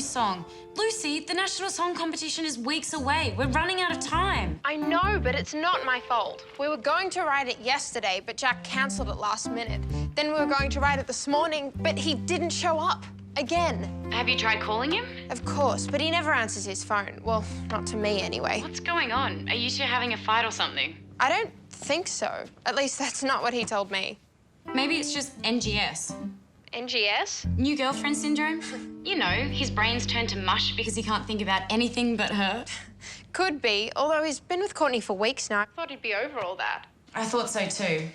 new song. Lucy, the National Song Competition is weeks away. We're running out of time. I know, but it's not my fault. We were going to write it yesterday, but Jack cancelled it last minute. Then we were going to write it this morning, but he didn't show up. Again. Have you tried calling him? Of course, but he never answers his phone. Well, not to me anyway. What's going on? Are you two having a fight or something? I don't think so. At least that's not what he told me. Maybe it's just NGS. NGS? New girlfriend syndrome? You know, his brain's turned to mush because he can't think about anything but her. Could be, although he's been with Courtney for weeks now. I thought he'd be over all that. I thought so too.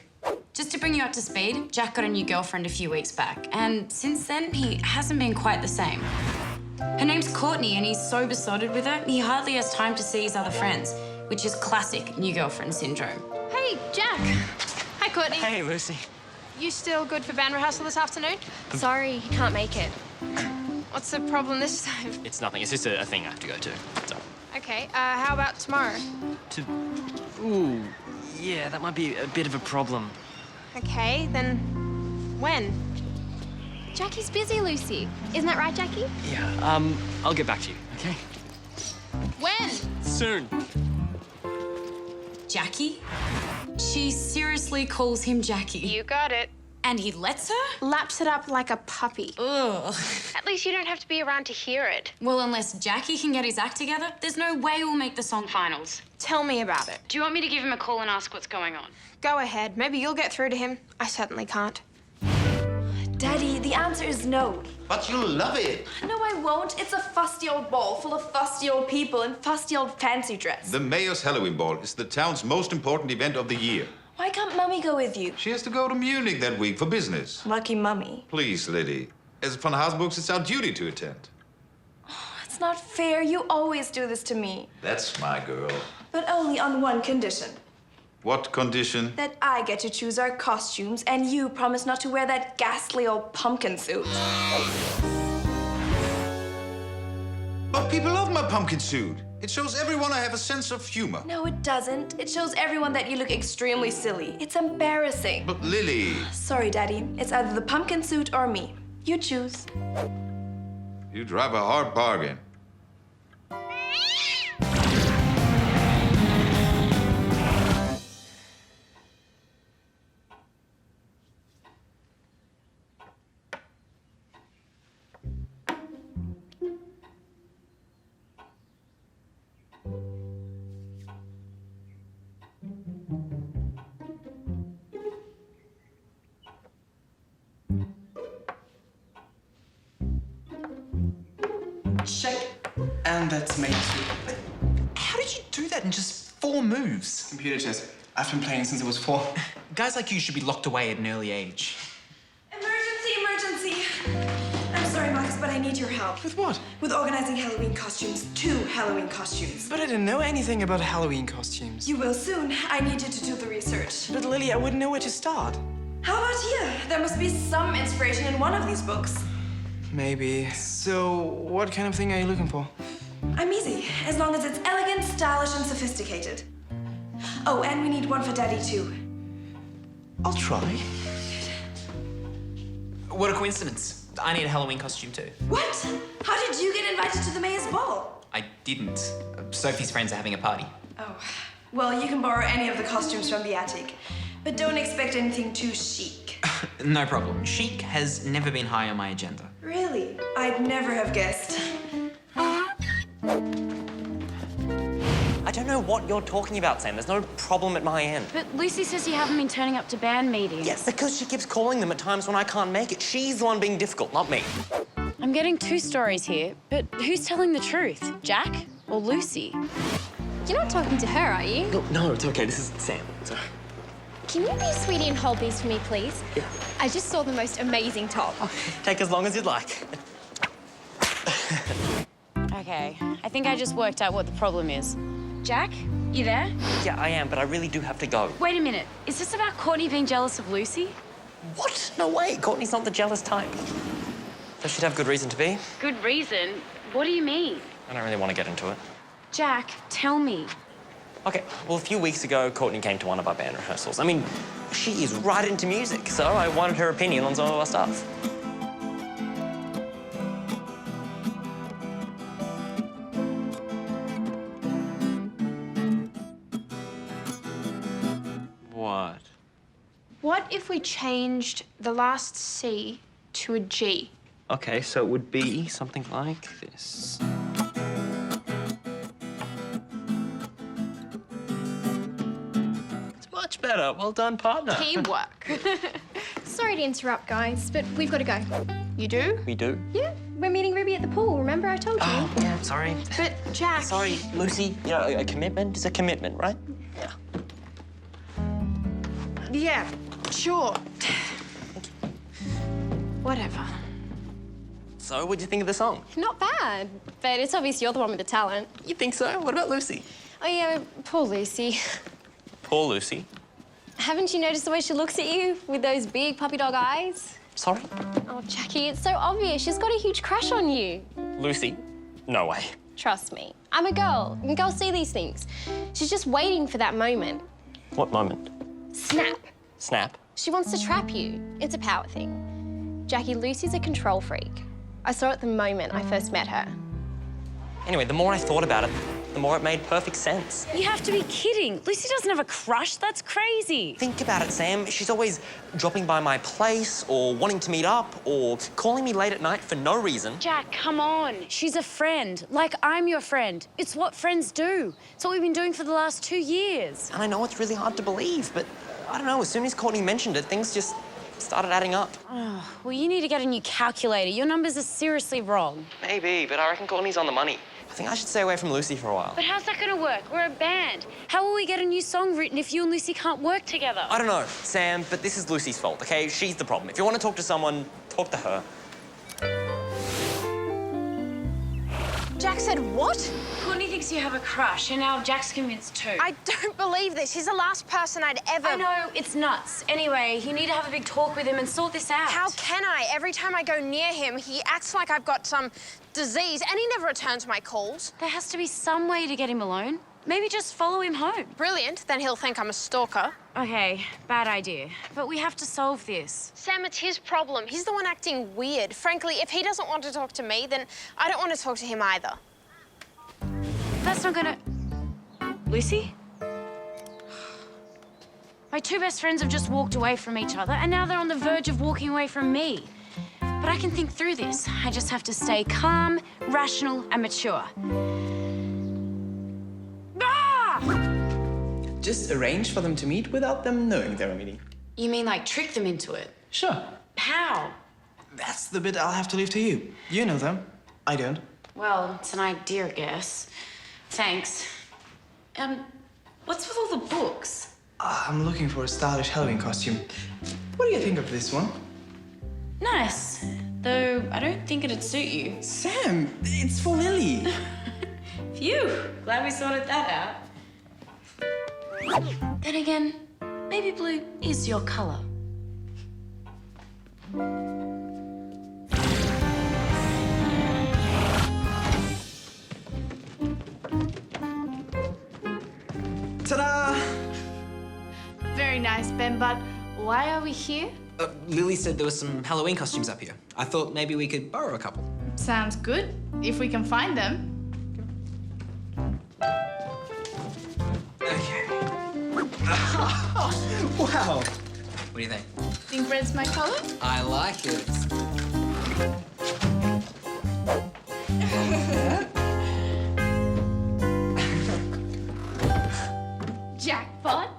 Just to bring you up to speed, Jack got a new girlfriend a few weeks back, and since then, he hasn't been quite the same. Her name's Courtney, and he's so besotted with her, he hardly has time to see his other friends, which is classic new girlfriend syndrome. Hey, Jack. Hi, Courtney. Hey, Lucy. You still good for band rehearsal this afternoon? Sorry, he can't make it. What's the problem this time? It's nothing. It's just a thing I have to go to. So. Okay, how about tomorrow? Ooh, yeah, that might be a bit of a problem. Okay, then when? Jackie's busy, Lucy. Isn't that right, Jackie? Yeah, I'll get back to you, okay? When? Soon. Jackie? She seriously calls him Jackie. You got it. And he lets her? Laps it up like a puppy. Ugh. At least you don't have to be around to hear it. Well, unless Jackie can get his act together, there's no way we'll make the song finals. Tell me about it. Do you want me to give him a call and ask what's going on? Go ahead. Maybe you'll get through to him. I certainly can't. Daddy, the answer is no. But you'll love it. No, I won't. It's a fusty old ball full of fusty old people in fusty old fancy dress. The mayor's Halloween ball is the town's most important event of the year. Why can't Mummy go with you? She has to go to Munich that week for business. Lucky Mummy. Please, Liddy. As farmhouse books, it's our duty to attend. It's not fair. You always do this to me. That's my girl. But only on one condition. What condition? That I get to choose our costumes and you promise not to wear that ghastly old pumpkin suit. But people love my pumpkin suit. It shows everyone I have a sense of humor. No, it doesn't. It shows everyone that you look extremely silly. It's embarrassing. But Lily... Sorry, Daddy. It's either the pumpkin suit or me. You choose. You drive a hard bargain. Check. And that's made too. How did you do that in just 4 moves? Computer chess. I've been playing since I was 4. Guys like you should be locked away at an early age. Emergency! I'm sorry, Max, but I need your help. With what? With organizing Halloween costumes. 2 Halloween costumes. But I didn't know anything about Halloween costumes. You will soon. I need you to do the research. But Lily, I wouldn't know where to start. How about here? There must be some inspiration in one of these books. Maybe. So, what kind of thing are you looking for? I'm easy, as long as it's elegant, stylish, and sophisticated. Oh, and we need one for Daddy, too. I'll try. What a coincidence. I need a Halloween costume too. What? How did you get invited to the mayor's ball? I didn't. Sophie's friends are having a party. Oh, well, you can borrow any of the costumes from the attic. But don't expect anything too chic. No problem. Chic has never been high on my agenda. Really? I'd never have guessed. I don't know what you're talking about, Sam. There's no problem at my end. But Lucy says you haven't been turning up to band meetings. Yes, because she keeps calling them at times when I can't make it. She's the one being difficult, not me. I'm getting 2 stories here, but who's telling the truth? Jack or Lucy? You're not talking to her, are you? No, it's okay. This is Sam. So... Can you be a sweetie and hold these for me, please? Yeah. I just saw the most amazing top. Take as long as you'd like. Okay, I think I just worked out what the problem is. Jack, you there? Yeah, I am, but I really do have to go. Wait a minute. Is this about Courtney being jealous of Lucy? What? No way. Courtney's not the jealous type. So she'd have good reason to be. Good reason? What do you mean? I don't really want to get into it. Jack, tell me. Okay, well, a few weeks ago, Courtney came to one of our band rehearsals. I mean, she is right into music, so I wanted her opinion on some of our stuff. What if we changed the last C to a G? Okay, so it would be something like this. It's much better. Well done, partner. Teamwork. Sorry to interrupt, guys, but we've got to go. You do? We do? Yeah, we're meeting Ruby at the pool. Remember I told you? Oh, yeah, sorry. But Jack... Sorry, Lucy. You know, a commitment is a commitment, right? Yeah. Yeah, sure. Whatever. So, what'd you think of the song? Not bad, but it's obvious you're the one with the talent. You think so? What about Lucy? Oh, yeah, poor Lucy. Poor Lucy. Haven't you noticed the way she looks at you with those big puppy dog eyes? Sorry? Oh, Jackie, it's so obvious. She's got a huge crush on you. Lucy? No way. Trust me. I'm a girl, and girls see these things. She's just waiting for that moment. What moment? Snap. Snap? She wants to trap you. It's a power thing. Jackie, Lucy's a control freak. I saw it the moment I first met her. Anyway, the more I thought about it, the more it made perfect sense. You have to be kidding. Lucy doesn't have a crush. That's crazy. Think about it, Sam. She's always dropping by my place or wanting to meet up or calling me late at night for no reason. Jack, come on. She's a friend. Like I'm your friend. It's what friends do. It's what we've been doing for the last 2 years. And I know it's really hard to believe, but I don't know, as soon as Courtney mentioned it, things just started adding up. Oh, well, you need to get a new calculator. Your numbers are seriously wrong. Maybe, but I reckon Courtney's on the money. I think I should stay away from Lucy for a while. But how's that going to work? We're a band. How will we get a new song written if you and Lucy can't work together? I don't know, Sam, but this is Lucy's fault, OK? She's the problem. If you want to talk to someone, talk to her. Jack said what? Courtney thinks you have a crush, and now Jack's convinced too. I don't believe this. He's the last person I'd ever... I know, it's nuts. Anyway, you need to have a big talk with him and sort this out. How can I? Every time I go near him, he acts like I've got some disease, and he never returns my calls. There has to be some way to get him alone. Maybe just follow him home. Brilliant. Then he'll think I'm a stalker. Okay, bad idea. But we have to solve this. Sam, it's his problem. He's the one acting weird. Frankly, if he doesn't want to talk to me, then I don't want to talk to him either. That's not gonna... Lucy? My two best friends have just walked away from each other, and now they're on the verge of walking away from me. But I can think through this. I just have to stay calm, rational, and mature. Just arrange for them to meet without them knowing they're meeting. You mean like trick them into it? Sure. How? That's the bit I'll have to leave to you. You know them. I don't. Well, it's an idea, I guess. Thanks. What's with all the books? I'm looking for a stylish Halloween costume. What do you think of this one? Nice. Though I don't think it'd suit you. Sam, it's for Lily. Phew. Glad we sorted that out. Then again, baby blue is your color. Ta-da! Very nice, Ben, but why are we here? Lily said there were some Halloween costumes up here. I thought maybe we could borrow a couple. Sounds good, if we can find them. Okay. Wow! What do you think? Think red's my color? I like it. Jackpot.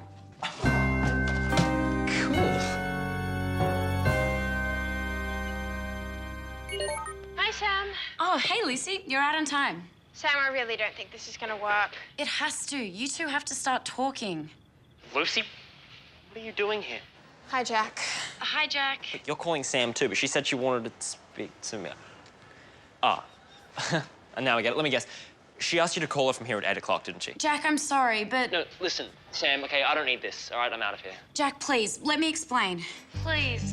Hi, Sam. Oh, hey, Lucy. You're out on time. Sam, I really don't think this is going to work. It has to. You two have to start talking. Lucy, what are you doing here? Hi, Jack. Hi, Jack. You're calling Sam too, but she said she wanted to speak to me. Ah. And now I get it. Let me guess. She asked you to call her from here at 8 o'clock, didn't she? Jack, I'm sorry, but... No, listen, Sam, okay, I don't need this. All right, I'm out of here. Jack, please, let me explain. Please.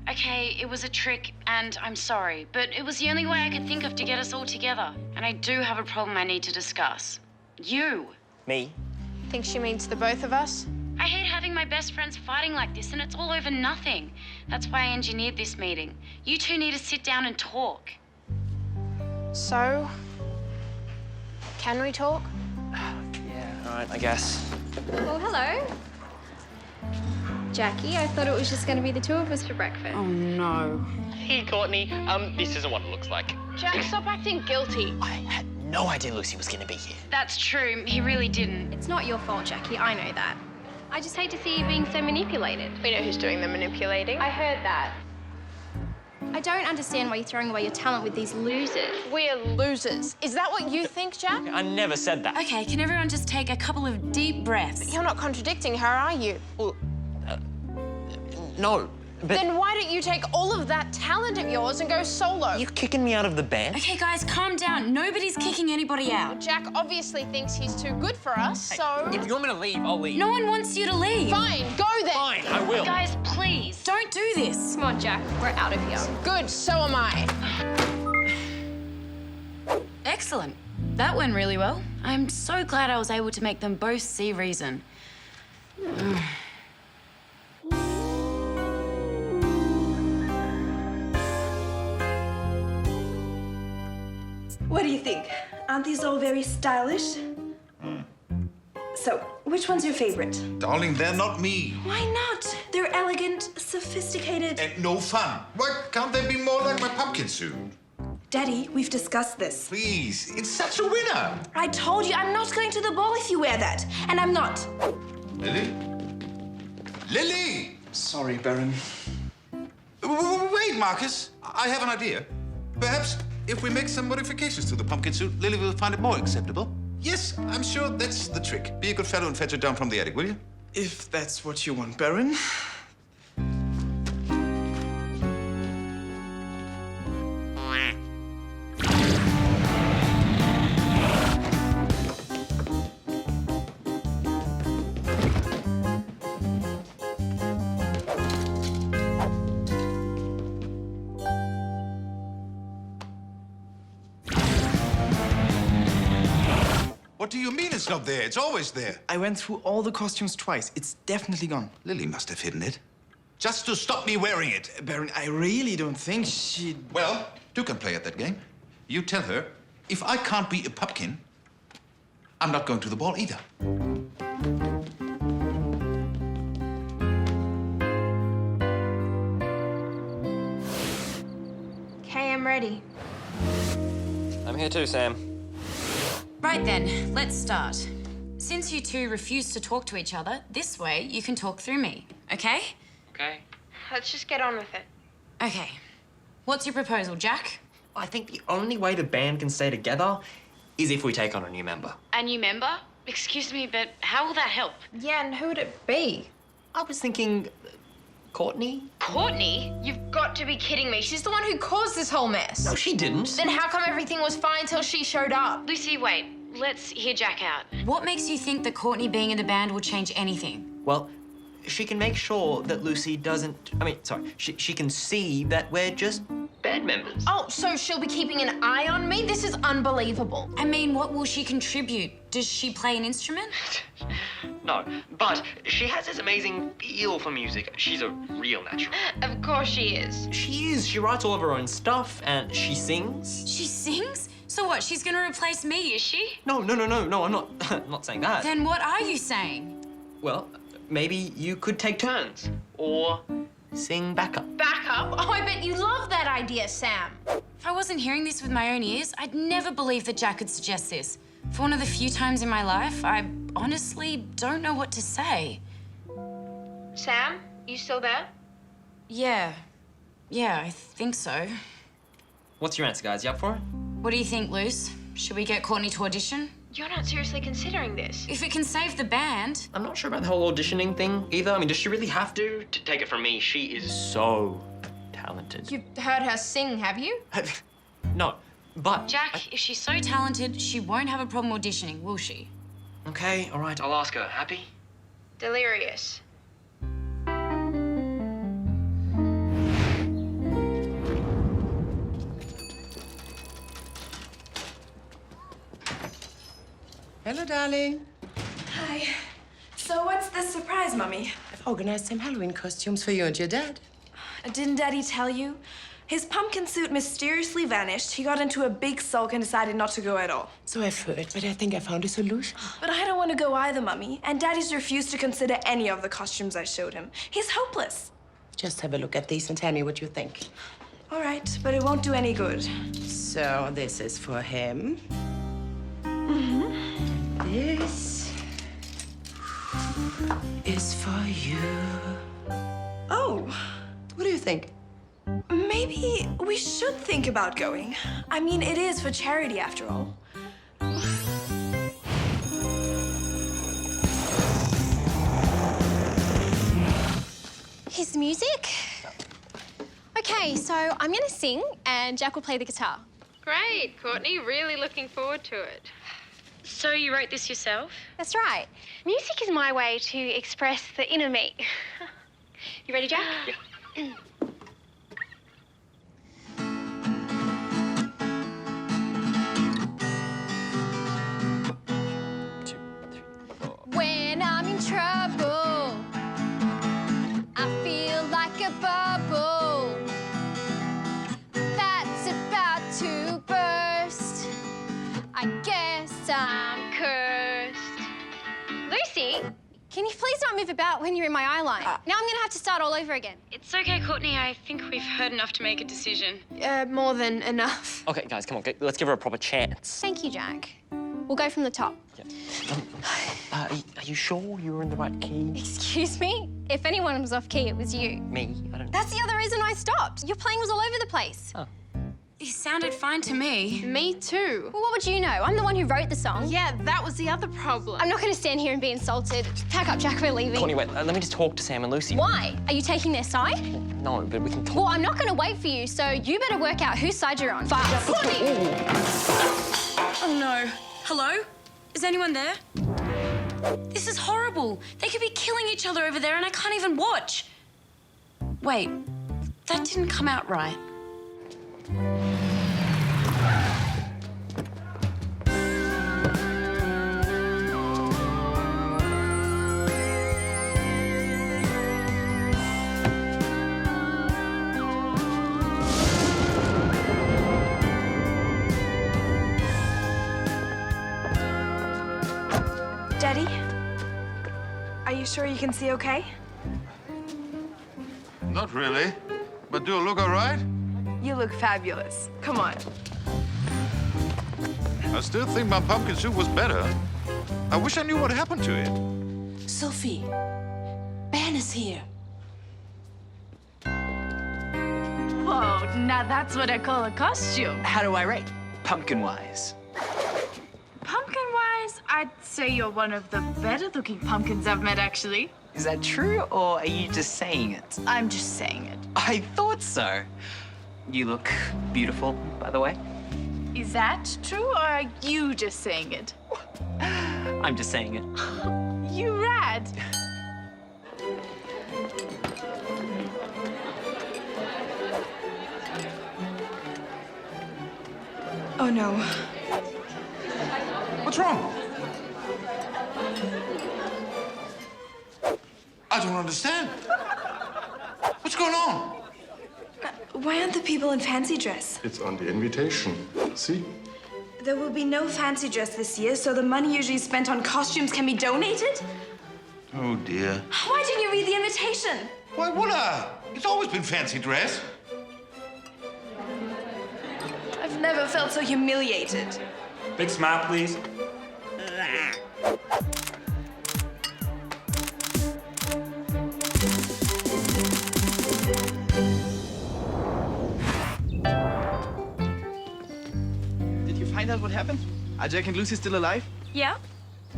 Okay, it was a trick, and I'm sorry, but it was the only way I could think of to get us all together. And I do have a problem I need to discuss. You. Me? Think she means the both of us? I hate having my best friends fighting like this, and it's all over nothing. That's why I engineered this meeting. You two need to sit down and talk. So, can we talk? Yeah, all right, I guess. Well, hello. Jackie, I thought it was just going to be the two of us for breakfast. Oh, no. Hey, Courtney. This isn't what it looks like. Jack, stop acting guilty. I had no idea Lucy was going to be here. That's true. He really didn't. It's not your fault, Jackie. I know that. I just hate to see you being so manipulated. We know who's doing the manipulating. I heard that. I don't understand why you're throwing away your talent with these losers. We're losers. Is that what you think, Jack? I never said that. Okay, can everyone just take a couple of deep breaths? You're not contradicting her, are you? Well, no, but... Then why don't you take all of that talent of yours and go solo? You're kicking me out of the band? Okay, guys, calm down. Nobody's kicking anybody out. Jack obviously thinks he's too good for us, so... If you want me to leave, I'll leave. No one wants you to leave. Fine, go then. Fine, I will. Guys, please, don't do this. Come on, Jack. We're out of here. Good, so am I. Excellent. That went really well. I'm so glad I was able to make them both see reason. What do you think? Aren't these all very stylish? So, which one's your favorite? Darling, they're not me. Why not? They're elegant, sophisticated. And no fun. Why can't they be more like my pumpkin suit? Daddy, we've discussed this. Please, it's such a winner. I told you I'm not going to the ball if you wear that. And I'm not. Lily? Lily! Sorry, Baron. Wait, Marcus. I have an idea. Perhaps if we make some modifications to the pumpkin suit, Lily will find it more acceptable. Yes, I'm sure that's the trick. Be a good fellow and fetch her down from the attic, will you? If that's what you want, Baron. What do you mean it's not there? It's always there. I went through all the costumes twice. It's definitely gone. Lily must have hidden it. Just to stop me wearing it. Baron, I really don't think she'd... Well, you can play at that game. You tell her, if I can't be a pumpkin, I'm not going to the ball either. Okay, I'm ready. I'm here too, Sam. Right then, let's start. Since you two refuse to talk to each other, this way you can talk through me, okay? Okay. Let's just get on with it. Okay. What's your proposal, Jack? I think the only way the band can stay together is if we take on a new member. A new member? Excuse me, but how will that help? Yeah, and who would it be? I was thinking... Courtney? Courtney? You've got to be kidding me. She's the one who caused this whole mess. No, she didn't. Then how come everything was fine till she showed up? Lucy, wait. Let's hear Jack out. What makes you think that Courtney being in the band will change anything? Well, she can make sure that Lucy doesn't... she can see that we're just band members. Oh, so she'll be keeping an eye on me? This is unbelievable. I mean, what will she contribute? Does she play an instrument? No, but she has this amazing feel for music. She's a real natural. Of course she is. She is. She writes all of her own stuff and she sings. She sings? So what, she's gonna replace me, is she? No, I'm not, I'm not saying that. Then what are you saying? Well, maybe you could take turns or sing backup. Backup? Oh, I bet you love that idea, Sam. If I wasn't hearing this with my own ears, I'd never believe that Jack could suggest this. For one of the few times in my life, I honestly don't know what to say. Sam, you still there? Yeah, I think so. What's your answer, guys? You up for it? What do you think, Luce? Should we get Courtney to audition? You're not seriously considering this. If it can save the band. I'm not sure about the whole auditioning thing either. I mean, does she really have to? To take it from me, she is so talented. You've heard her sing, have you? No, but... Jack, if she's so talented, she won't have a problem auditioning, will she? Okay, all right, I'll ask her. Happy? Delirious. Hello, darling. Hi. So what's the surprise, Mummy? I've organized some Halloween costumes for you and your dad. Didn't Daddy tell you? His pumpkin suit mysteriously vanished. He got into a big sulk and decided not to go at all. So I've heard, but I think I found a solution. But I don't want to go either, Mummy. And Daddy's refused to consider any of the costumes I showed him. He's hopeless. Just have a look at these and tell me what you think. All right, but it won't do any good. So this is for him. Mm-hmm. This is for you. Oh. What do you think? Maybe we should think about going. I mean, it is for charity after all. His music? Okay, so I'm gonna sing and Jack will play the guitar. Great, Courtney. Really looking forward to it. So you wrote this yourself? That's right. Music is my way to express the inner me. You ready, Jack? Yeah. When I'm in trouble, I feel like a bubble that's about to burst. I guess I'm cursed. Lucy, can you please not move about when you're in my eye line? Now I'm gonna have to start all over again. It's okay, Courtney. I think we've heard enough to make a decision. More than enough. Okay, guys, come on. Let's give her a proper chance. Thank you, Jack. We'll go from the top. Yeah. Are you sure you were in the right key? Excuse me? If anyone was off key, it was you. Me? I don't... That's the other reason I stopped. Your playing was all over the place. Oh. He sounded fine to me. Me too. Well, what would you know? I'm the one who wrote the song. Yeah, that was the other problem. I'm not going to stand here and be insulted. Pack up, Jack, we're leaving. Courtney, wait. Let me just talk to Sam and Lucy. Why? Are you taking their side? No, but we can talk. Well, I'm not going to wait for you, so you better work out whose side you're on. Fast. Courtney! Oh, no. Hello? Is anyone there? This is horrible. They could be killing each other over there and I can't even watch. Wait, that didn't come out right. Daddy? Are you sure you can see okay? Not really. But do I look all right? You look fabulous. Come on. I still think my pumpkin soup was better. I wish I knew what happened to it. Sophie, Ben is here. Whoa, now that's what I call a costume. How do I rate? Pumpkin-wise. Pumpkin-wise, I'd say you're one of the better-looking pumpkins I've met, actually. Is that true, or are you just saying it? I'm just saying it. I thought so. You look beautiful, by the way. Is that true, or are you just saying it? I'm just saying it. You rad. Oh, no. What's wrong? I don't understand. What's going on? Why aren't the people in fancy dress? It's on the invitation. See? There will be no fancy dress this year, so the money usually spent on costumes can be donated? Oh, dear. Why didn't you read the invitation? Why would I? It's always been fancy dress. I've never felt so humiliated. Big smile, please. Did you find out what happened? Are Jack and Lucy still alive? Yeah?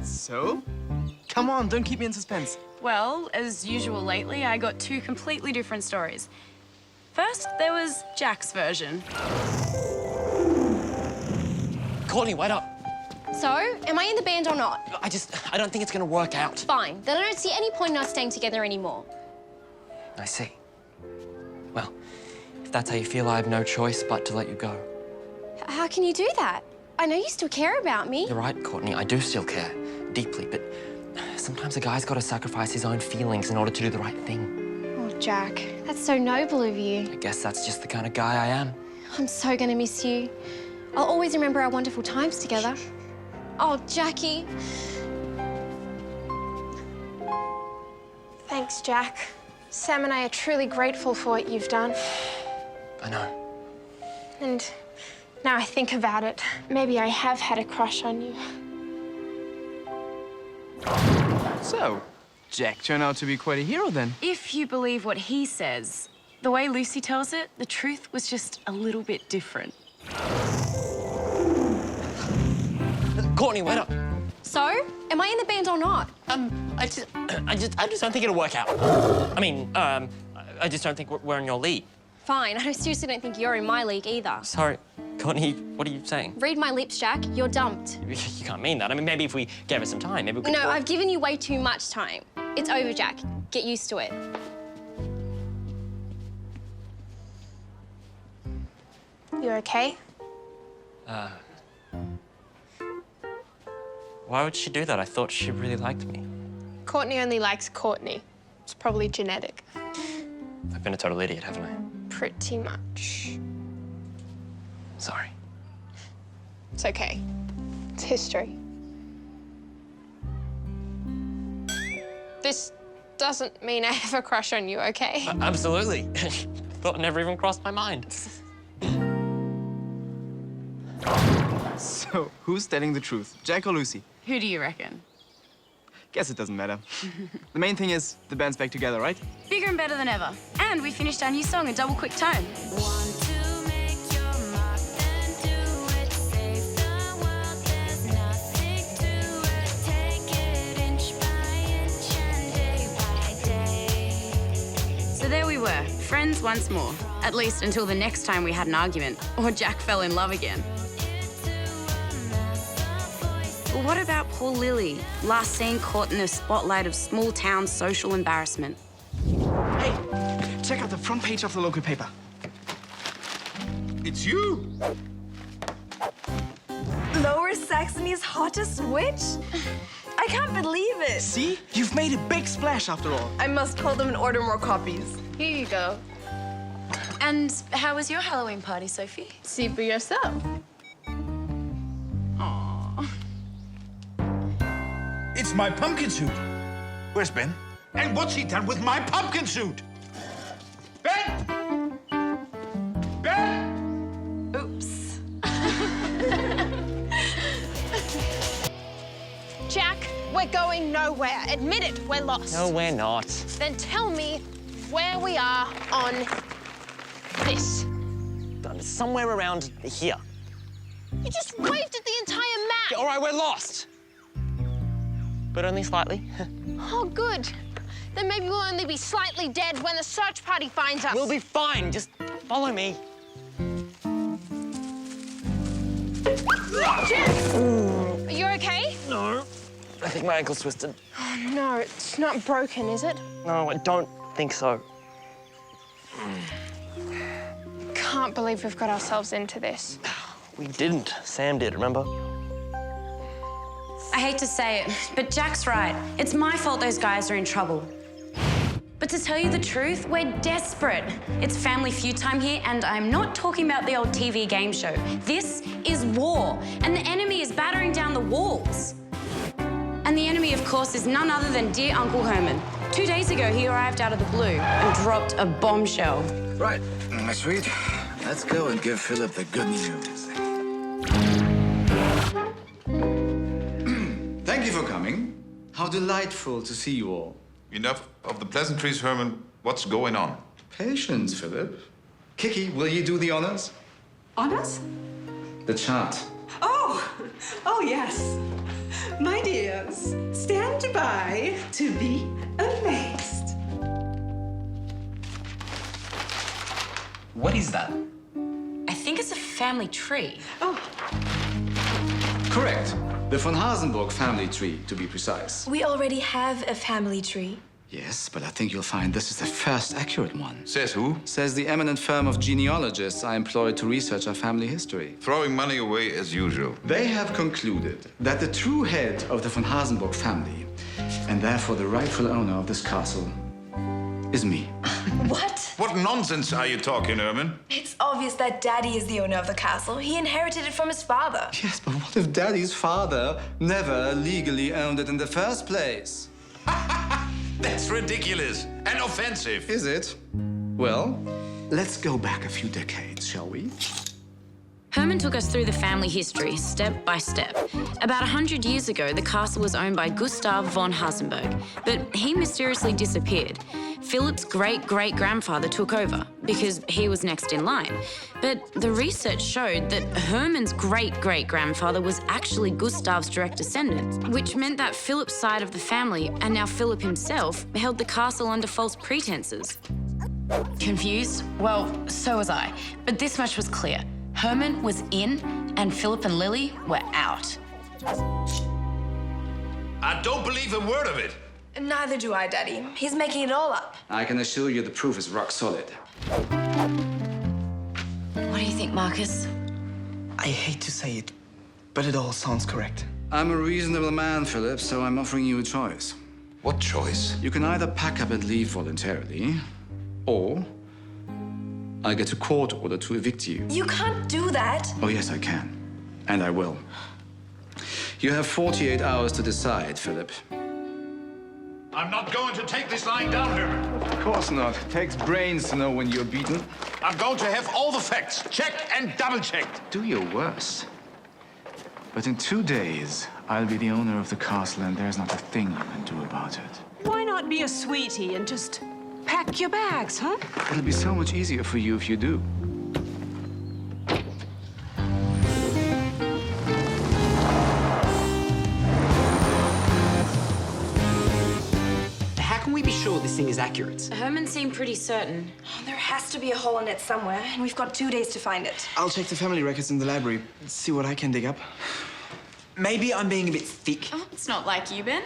So? Come on, don't keep me in suspense. Well, as usual lately, I got two completely different stories. First, there was Jack's version. Courtney, wait up. So, am I in the band or not? I don't think it's gonna work out. Fine. Then I don't see any point in us staying together anymore. I see. Well, if that's how you feel, I have no choice but to let you go. How can you do that? I know you still care about me. You're right, Courtney. I do still care deeply, but sometimes a guy's got to sacrifice his own feelings in order to do the right thing. Oh, Jack. That's so noble of you. I guess that's just the kind of guy I am. I'm so gonna miss you. I'll always remember our wonderful times together. Oh, Jackie. Thanks, Jack. Sam and I are truly grateful for what you've done. I know. And now I think about it, maybe I have had a crush on you. So, Jack turned out to be quite a hero then. If you believe what he says, the way Lucy tells it, the truth was just a little bit different. Courtney, wait up. So, am I in the band or not? I just don't think it'll work out. I mean, I just don't think we're in your league. Fine, I seriously don't think you're in my league either. Sorry, Courtney, what are you saying? Read my lips, Jack. You're dumped. You can't mean that. I mean, maybe if we gave it some time, maybe we could... No, I've given you way too much time. It's over, Jack. Get used to it. You okay? Why would she do that? I thought she really liked me. Courtney only likes Courtney. It's probably genetic. I've been a total idiot, haven't I? Pretty much. Sorry. It's okay. It's history. This doesn't mean I have a crush on you, okay? Absolutely. Thought it never even crossed my mind. So, who's telling the truth, Jack or Lucy? Who do you reckon? Guess it doesn't matter. The main thing is the band's back together, right? Bigger and better than ever. And we finished our new song, A Double Quick Tone. So there we were, friends once more. At least until the next time we had an argument, or Jack fell in love again. But what about poor Lily, last seen caught in the spotlight of small-town social embarrassment? Hey, check out the front page of the local paper. It's you! Lower Saxony's hottest witch? I can't believe it. See? You've made a big splash after all. I must call them and order more copies. Here you go. And how was your Halloween party, Sophie? See for yourself. It's my pumpkin suit. Where's Ben? And what's he done with my pumpkin suit? Ben! Ben! Oops. Jack, we're going nowhere. Admit it, we're lost. No, we're not. Then tell me where we are on this. Somewhere around here. You just waved at the entire map. All right, we're lost. But only slightly. Oh, good. Then maybe we'll only be slightly dead when the search party finds us. We'll be fine. Just follow me. Jack! Are you okay? No. I think my ankle's twisted. Oh, no, it's not broken, is it? No, I don't think so. Can't believe we've got ourselves into this. We didn't. Sam did, remember? I hate to say it, but Jack's right. It's my fault those guys are in trouble. But to tell you the truth, we're desperate. It's Family Feud time here, and I'm not talking about the old TV game show. This is war, and the enemy is battering down the walls. And the enemy, of course, is none other than dear Uncle Herman. 2 days ago, he arrived out of the blue and dropped a bombshell. Right, my sweet. Let's go and give Philip the good news. Thank you for coming. How delightful to see you all. Enough of the pleasantries, Herman. What's going on? Patience, Philip. Kiki, will you do the honors? Honors? The chart. Oh yes. My dears, stand by to be amazed. What is that? I think it's a family tree. Correct. The von Hasenburg family tree, to be precise. We already have a family tree. Yes, but I think you'll find this is the first accurate one. Says who? Says the eminent firm of genealogists I employed to research our family history. Throwing money away as usual. They have concluded that the true head of the von Hasenburg family, and therefore the rightful owner of this castle, is me. What? What nonsense are you talking, Herman? It's obvious that Daddy is the owner of the castle. He inherited it from his father. Yes, but what if Daddy's father never legally owned it in the first place? That's ridiculous and offensive. Is it? Well, let's go back a few decades, shall we? Herman took us through the family history, step by step. About 100 years ago, the castle was owned by Gustav von Hasenberg, but he mysteriously disappeared. Philip's great-great-grandfather took over because he was next in line. But the research showed that Herman's great-great-grandfather was actually Gustav's direct descendant, which meant that Philip's side of the family, and now Philip himself, held the castle under false pretenses. Confused? Well, so was I. But this much was clear. Herman was in, and Philip and Lily were out. I don't believe a word of it. Neither do I, Daddy. He's making it all up. I can assure you the proof is rock solid. What do you think, Marcus? I hate to say it, but it all sounds correct. I'm a reasonable man, Philip, so I'm offering you a choice. What choice? You can either pack up and leave voluntarily, or I get a court order to evict you. You can't do that. Oh, yes, I can. And I will. You have 48 hours to decide, Philip. I'm not going to take this lying down, Herman. Of course not. It takes brains to know when you're beaten. I'm going to have all the facts checked and double-checked. Do your worst. But in 2 days, I'll be the owner of the castle, and there's not a thing you can do about it. Why not be a sweetie and just pack your bags, huh? It'll be so much easier for you if you do. How can we be sure this thing is accurate? Herman seemed pretty certain. There has to be a hole in it somewhere, and we've got 2 days to find it. I'll check the family records in the library, see what I can dig up. Maybe I'm being a bit thick, Oh, it's not like you, Ben.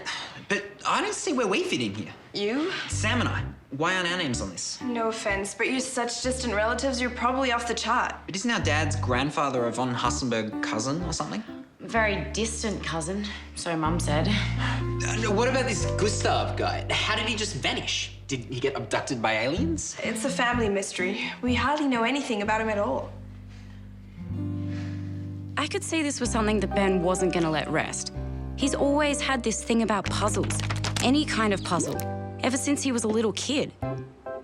but I don't see where we fit in here. You? Sam and I. Why aren't our names on this? No offense, but you're such distant relatives, you're probably off the chart. But isn't our dad's grandfather a von Hasenberg cousin or something? Very distant cousin, so Mum said. What about this Gustav guy? How did he just vanish? Did he get abducted by aliens? It's a family mystery. We hardly know anything about him at all. I could see this was something that Ben wasn't going to let rest. He's always had this thing about puzzles, any kind of puzzle, ever since he was a little kid.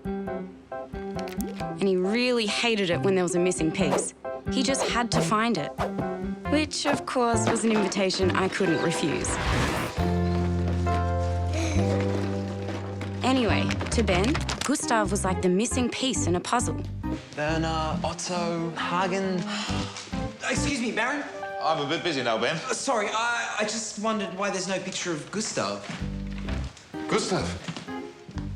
And he really hated it when there was a missing piece. He just had to find it. Which, of course, was an invitation I couldn't refuse. Anyway, to Ben, Gustav was like the missing piece in a puzzle. Werner, Otto, Hagen. Excuse me, Baron. I'm a bit busy now, Ben. Sorry, I just wondered why there's no picture of Gustav. Gustav?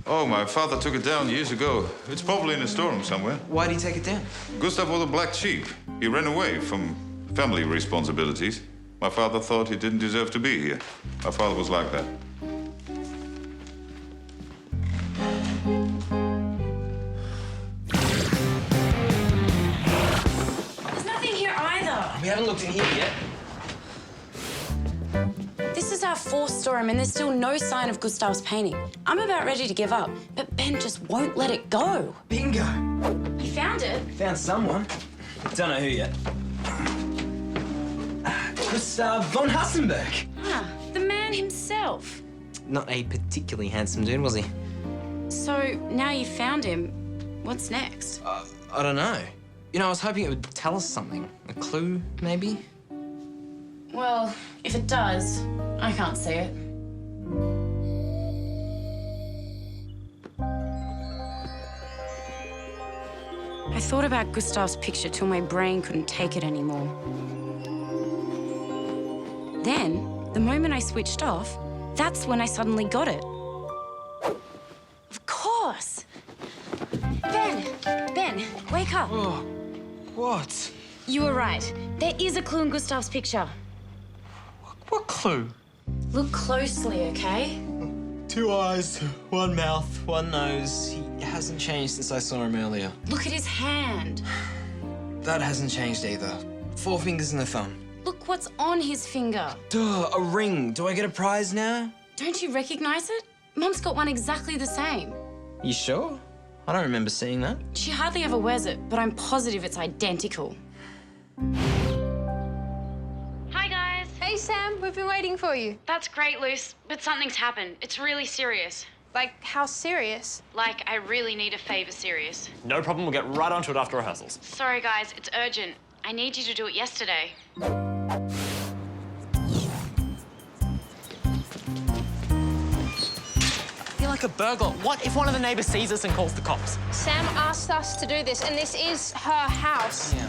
Oh, my father took it down years ago. It's probably in a storeroom somewhere. Why did he take it down? Gustav was a black sheep. He ran away from family responsibilities. My father thought he didn't deserve to be here. My father was like that. There's nothing here either. We haven't looked in here yet. This is our 4th storeroom and there's still no sign of Gustav's painting. I'm about ready to give up, but Ben just won't let it go. Bingo. You found it? Found someone. Don't know who yet. Gustav von Hasenberg. Ah, the man himself. Not a particularly handsome dude, was he? So now you've found him, what's next? I don't know. You know, I was hoping it would tell us something. A clue, maybe? Well, if it does, I can't see it. I thought about Gustav's picture till my brain couldn't take it anymore. Then, the moment I switched off, that's when I suddenly got it. Of course! Ben, wake up. Oh, what? You were right. There is a clue in Gustav's picture. What clue? Look closely, okay? 2 eyes, 1 mouth, 1 nose. He hasn't changed since I saw him earlier. Look at his hand. That hasn't changed either. 4 fingers and a thumb. Look what's on his finger. Duh, a ring. Do I get a prize now? Don't you recognize it? Mum's got one exactly the same. You sure? I don't remember seeing that. She hardly ever wears it, but I'm positive it's identical. Hi, guys. Hey, Sam, we've been waiting for you. That's great, Luce, but something's happened. It's really serious. Like, how serious? Like, I really need a favor serious. No problem, we'll get right onto it after rehearsals. Sorry, guys, it's urgent. I need you to do it yesterday. You're like a burglar. What if one of the neighbors sees us and calls the cops? Sam asked us to do this, and this is her house. Yeah.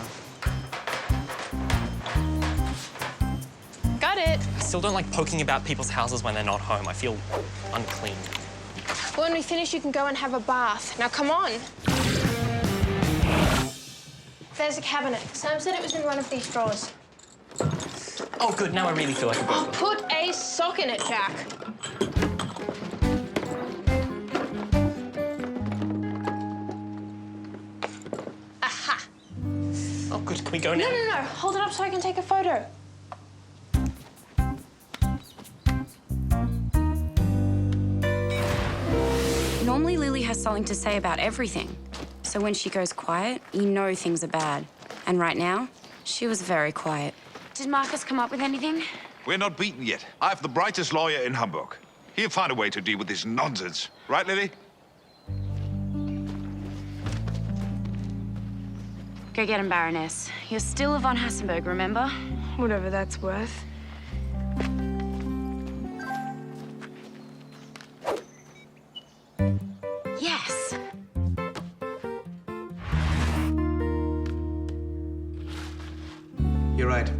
Got it. I still don't like poking about people's houses when they're not home. I feel unclean. When we finish, you can go and have a bath. Now, come on. There's a cabinet. Sam said it was in one of these drawers. Oh, good. Now I really feel like a burglar. Put a sock in it, Jack. Aha. Oh, good. Can we go now? No. Hold it up so I can take a photo. Normally, Lily has something to say about everything. So when she goes quiet, you know things are bad. And right now, she was very quiet. Did Marcus come up with anything? We're not beaten yet. I have the brightest lawyer in Hamburg. He'll find a way to deal with this nonsense. Right, Lily? Go get him, Baroness. You're still a von Hassenberg, remember? Whatever that's worth. Yes. You're right.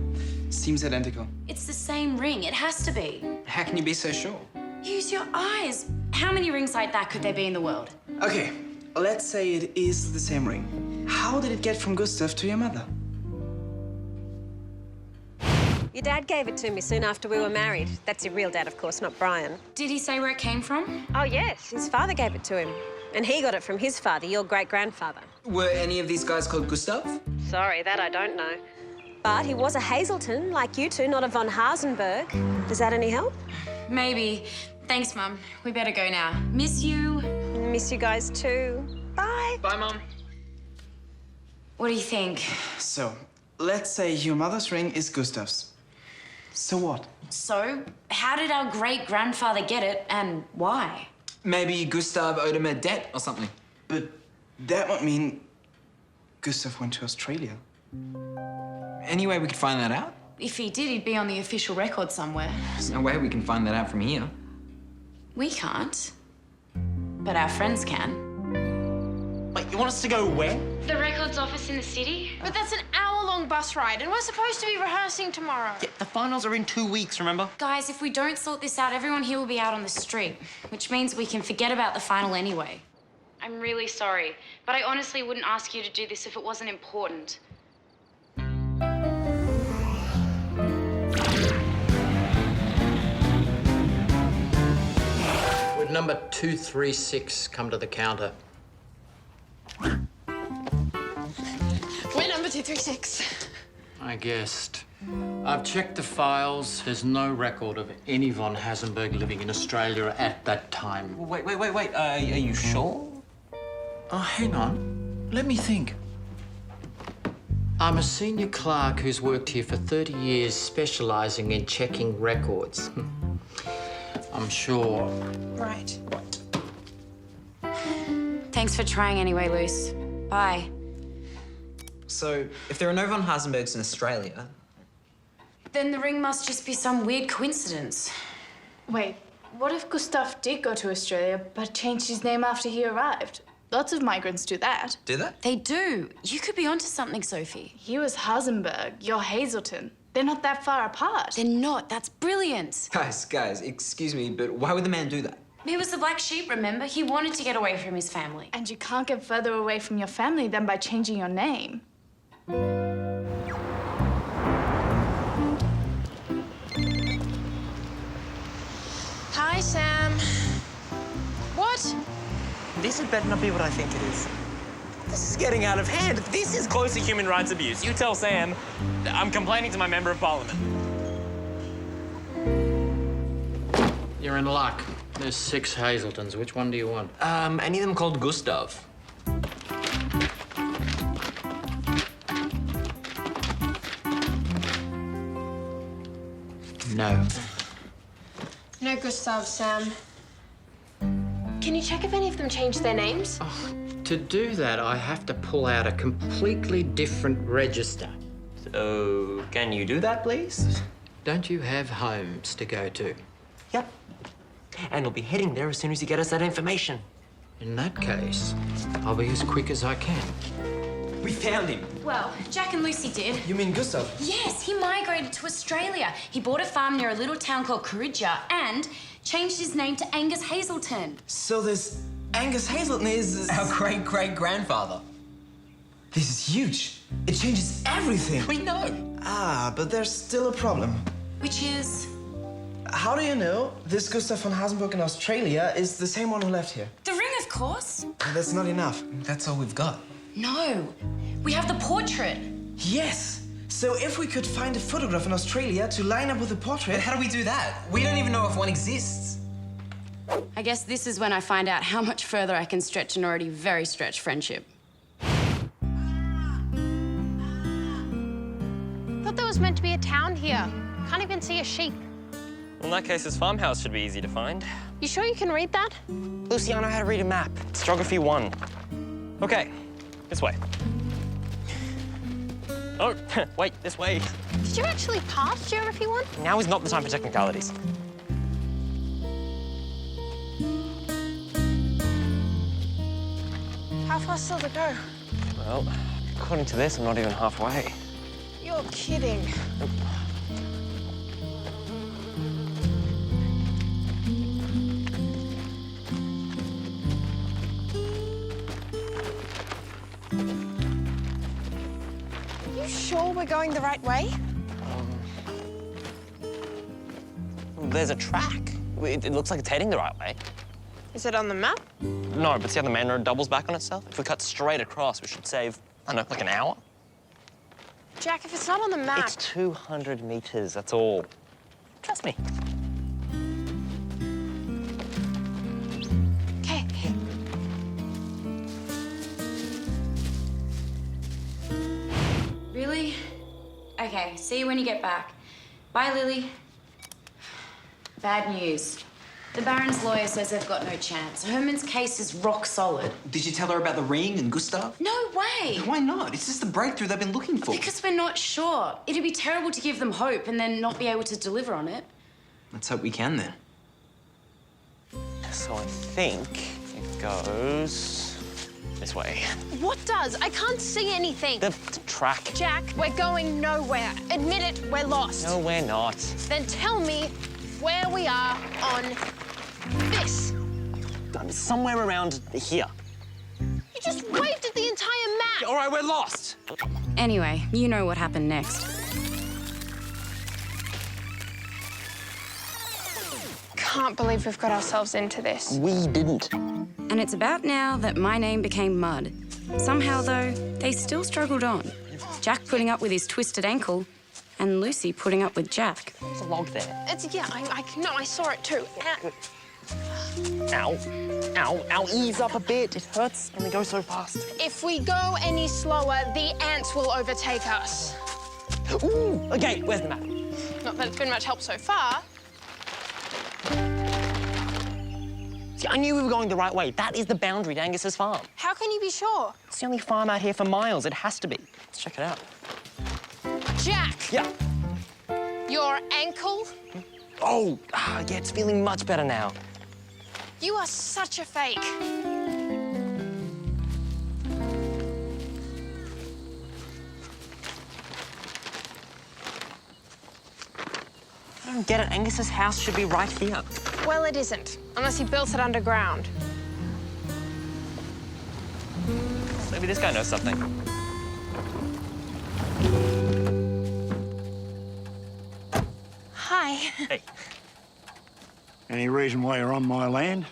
Seems identical. It's the same ring. It has to be. How can you be so sure? Use your eyes. How many rings like that could there be in the world? Okay, let's say it is the same ring. How did it get from Gustav to your mother? Your dad gave it to me soon after we were married. That's your real dad, of course, not Brian. Did he say where it came from? Oh, yes. His father gave it to him. And he got it from his father, your great-grandfather. Were any of these guys called Gustav? Sorry, that I don't know. But he was a Hazelton, like you two, not a von Hasenberg. Does that any help? Maybe. Thanks, Mum. We better go now. Miss you. Miss you guys too. Bye. Bye, Mum. What do you think? So, let's say your mother's ring is Gustav's. So what? So, how did our great-grandfather get it, and why? Maybe Gustav owed him a debt or something. But that would mean Gustav went to Australia. Any way we could find that out? If he did, he'd be on the official record somewhere. There's no way we can find that out from here. We can't. But our friends can. Wait, you want us to go where? The records office in the city? But that's an hour-long bus ride, and we're supposed to be rehearsing tomorrow. Yeah, the finals are in 2 weeks, remember? Guys, if we don't sort this out, everyone here will be out on the street, which means we can forget about the final anyway. I'm really sorry, but I honestly wouldn't ask you to do this if it wasn't important. Would number 236 come to the counter? We're number 236. I guessed. I've checked the files. There's no record of any von Hasenberg living in Australia at that time. Wait. Are you sure? Oh, hang on. Let me think. I'm a senior clerk who's worked here for 30 years, specialising in checking records. I'm sure. Right. Thanks for trying anyway, Luce. Bye. So, if there are no von Hasenbergs in Australia... Then the ring must just be some weird coincidence. Wait, what if Gustav did go to Australia but changed his name after he arrived? Lots of migrants do that. Do they? They do. You could be onto something, Sophie. He was Hasenberg, you're Hazelton. They're not that far apart. They're not. That's brilliant. Guys, excuse me, but why would the man do that? He was the black sheep, remember? He wanted to get away from his family. And you can't get further away from your family than by changing your name. Hi, Sam. What? This had better not be what I think it is. This is getting out of hand. This is close to human rights abuse. You tell Sam I'm complaining to my member of parliament. You're in luck. There's 6 Hazeltons. Which one do you want? Any of them called Gustav? No. No, Gustav, Sam. Can you check if any of them changed their names? To do that, I have to pull out a completely different register. So, can you do that, please? Don't you have homes to go to? Yep. And we'll be heading there as soon as you get us that information. In that case, I'll be as quick as I can. We found him. Well, Jack and Lucy did. You mean Gustav? Yes, he migrated to Australia. He bought a farm near a little town called Courage and changed his name to Angus Hazelton. So this Angus Hazelton is our great-great-grandfather. This is huge. It changes everything. We know. Ah, but there's still a problem. Which is? How do you know this Gustav von Hasenburg in Australia is the same one who left here? The ring, of course. That's not enough. That's all we've got. No, we have the portrait. Yes. So if we could find a photograph in Australia to line up with the portrait... But how do we do that? We don't even know if one exists. I guess this is when I find out how much further I can stretch an already very stretched friendship. Thought there was meant to be a town here. Can't even see a sheep. In that case, this farmhouse should be easy to find. You sure you can read that? Lucy, I know how to read a map. It's Geography 1. Okay, this way. Oh, wait, this way. Did you actually pass Geography 1? Now is not the time for technicalities. How far still to go? Well, according to this, I'm not even halfway. You're kidding. You sure we're going the right way? There's a track. It looks like it's heading the right way. Is it on the map? No, but see how the main road doubles back on itself? If we cut straight across, we should save, I don't know, like an hour? Jack, if it's not on the map... It's 200 meters, that's all. Trust me. Okay. Really? Okay, see you when you get back. Bye, Lily. Bad news. The Baron's lawyer says they've got no chance. Herman's case is rock solid. Did you tell her about the ring and Gustav? No way! Why not? It's just the breakthrough they've been looking for. Because we're not sure. It'd be terrible to give them hope and then not be able to deliver on it. Let's hope we can, then. So I think it goes this way. What does? I can't see anything. The track. Jack, we're going nowhere. Admit it, we're lost. No, we're not. Then tell me where we are on this. Somewhere around here. You just waved at the entire map. All right, we're lost. Anyway, you know what happened next. Can't believe we've got ourselves into this. We didn't. And it's about now that my name became mud. Somehow, though, they still struggled on. Jack putting up with his twisted ankle, and Lucy putting up with Jack. There's a log there. Yeah, I saw it too. Ow. Ow, ow, ease up a bit. It hurts when we go so fast. If we go any slower, the ants will overtake us. Ooh, okay, where's the map? Not that it's been much help so far. See, I knew we were going the right way. That is the boundary to Angus's farm. How can you be sure? It's the only farm out here for miles. It has to be. Let's check it out. Jack! Yeah. Your ankle? Oh, yeah, it's feeling much better now. You are such a fake. I don't get it. Angus's house should be right here. Well, it isn't, unless he built it underground. Maybe this guy knows something. Hi. Hey. Any reason why you're on my land?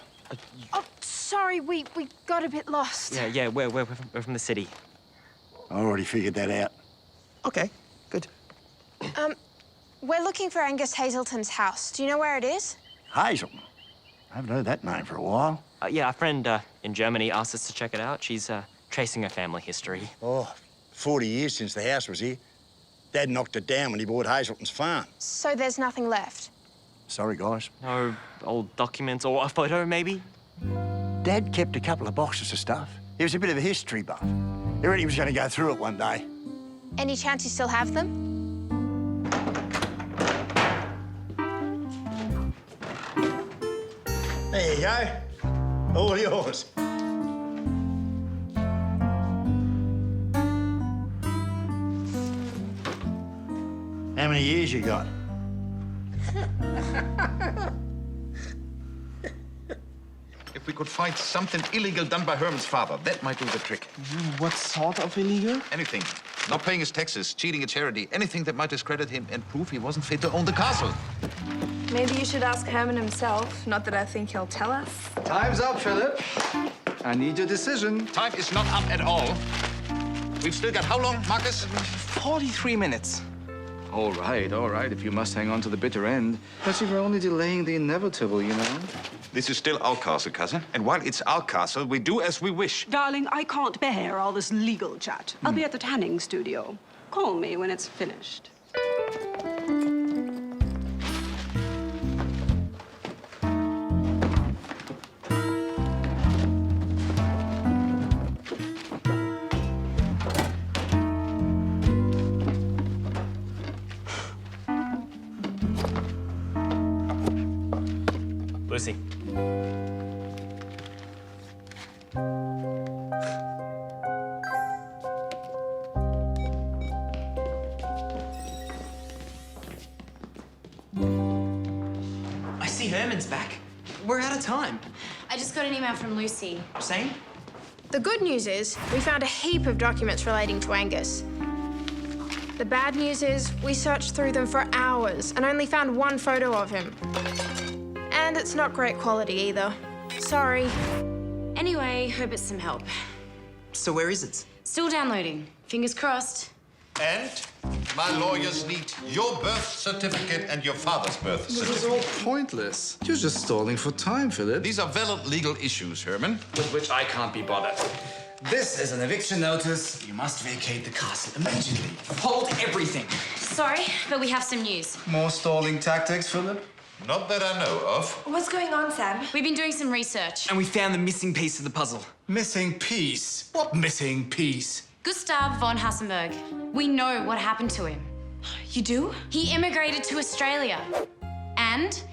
Oh, sorry, we got a bit lost. Yeah, we're from the city. I already figured that out. Okay, good. We're looking for Angus Hazelton's house. Do you know where it is? Hazelton? I haven't heard that name for a while. Yeah, a friend in Germany asked us to check it out. She's tracing her family history. Oh, 40 years since the house was here. Dad knocked it down when he bought Hazelton's farm. So there's nothing left. Sorry, guys. No old documents or a photo, maybe? Dad kept a couple of boxes of stuff. He was a bit of a history buff. He reckon he was going to go through it one day. Any chance you still have them? There you go. All yours. How many years you got? If we could find something illegal done by Herman's father, that might do the trick. What sort of illegal? Anything. Not paying his taxes, cheating a charity, anything that might discredit him and prove he wasn't fit to own the castle. Maybe you should ask Herman himself. Not that I think he'll tell us. Time's up, Philip. I need your decision. Time is not up at all. We've still got how long, Marcus? 43 minutes. All right, if you must hang on to the bitter end. But you were only delaying the inevitable, you know? This is still our castle, cousin. And while it's our castle, we do as we wish. Darling, I can't bear all this legal chat. I'll be at the tanning studio. Call me when it's finished. Lucy. I see Herman's back. We're out of time. I just got an email from Lucy. Same? The good news is we found a heap of documents relating to Angus. The bad news is we searched through them for hours and only found one photo of him. And it's not great quality either. Sorry. Anyway, hope it's some help. So where is it? Still downloading. Fingers crossed. And my lawyers need your birth certificate and your father's birth This is certificate. all pointless. You're just stalling for time, Philip. These are valid legal issues, Herman. With which I can't be bothered. This is an eviction notice. You must vacate the castle immediately. Hold everything. Sorry, but we have some news. More stalling tactics, Philip? Not that I know of. What's going on, Sam? We've been doing some research. And we found the missing piece of the puzzle. Missing piece? What missing piece? Gustav von Hassenberg. We know what happened to him. You do? He immigrated to Australia and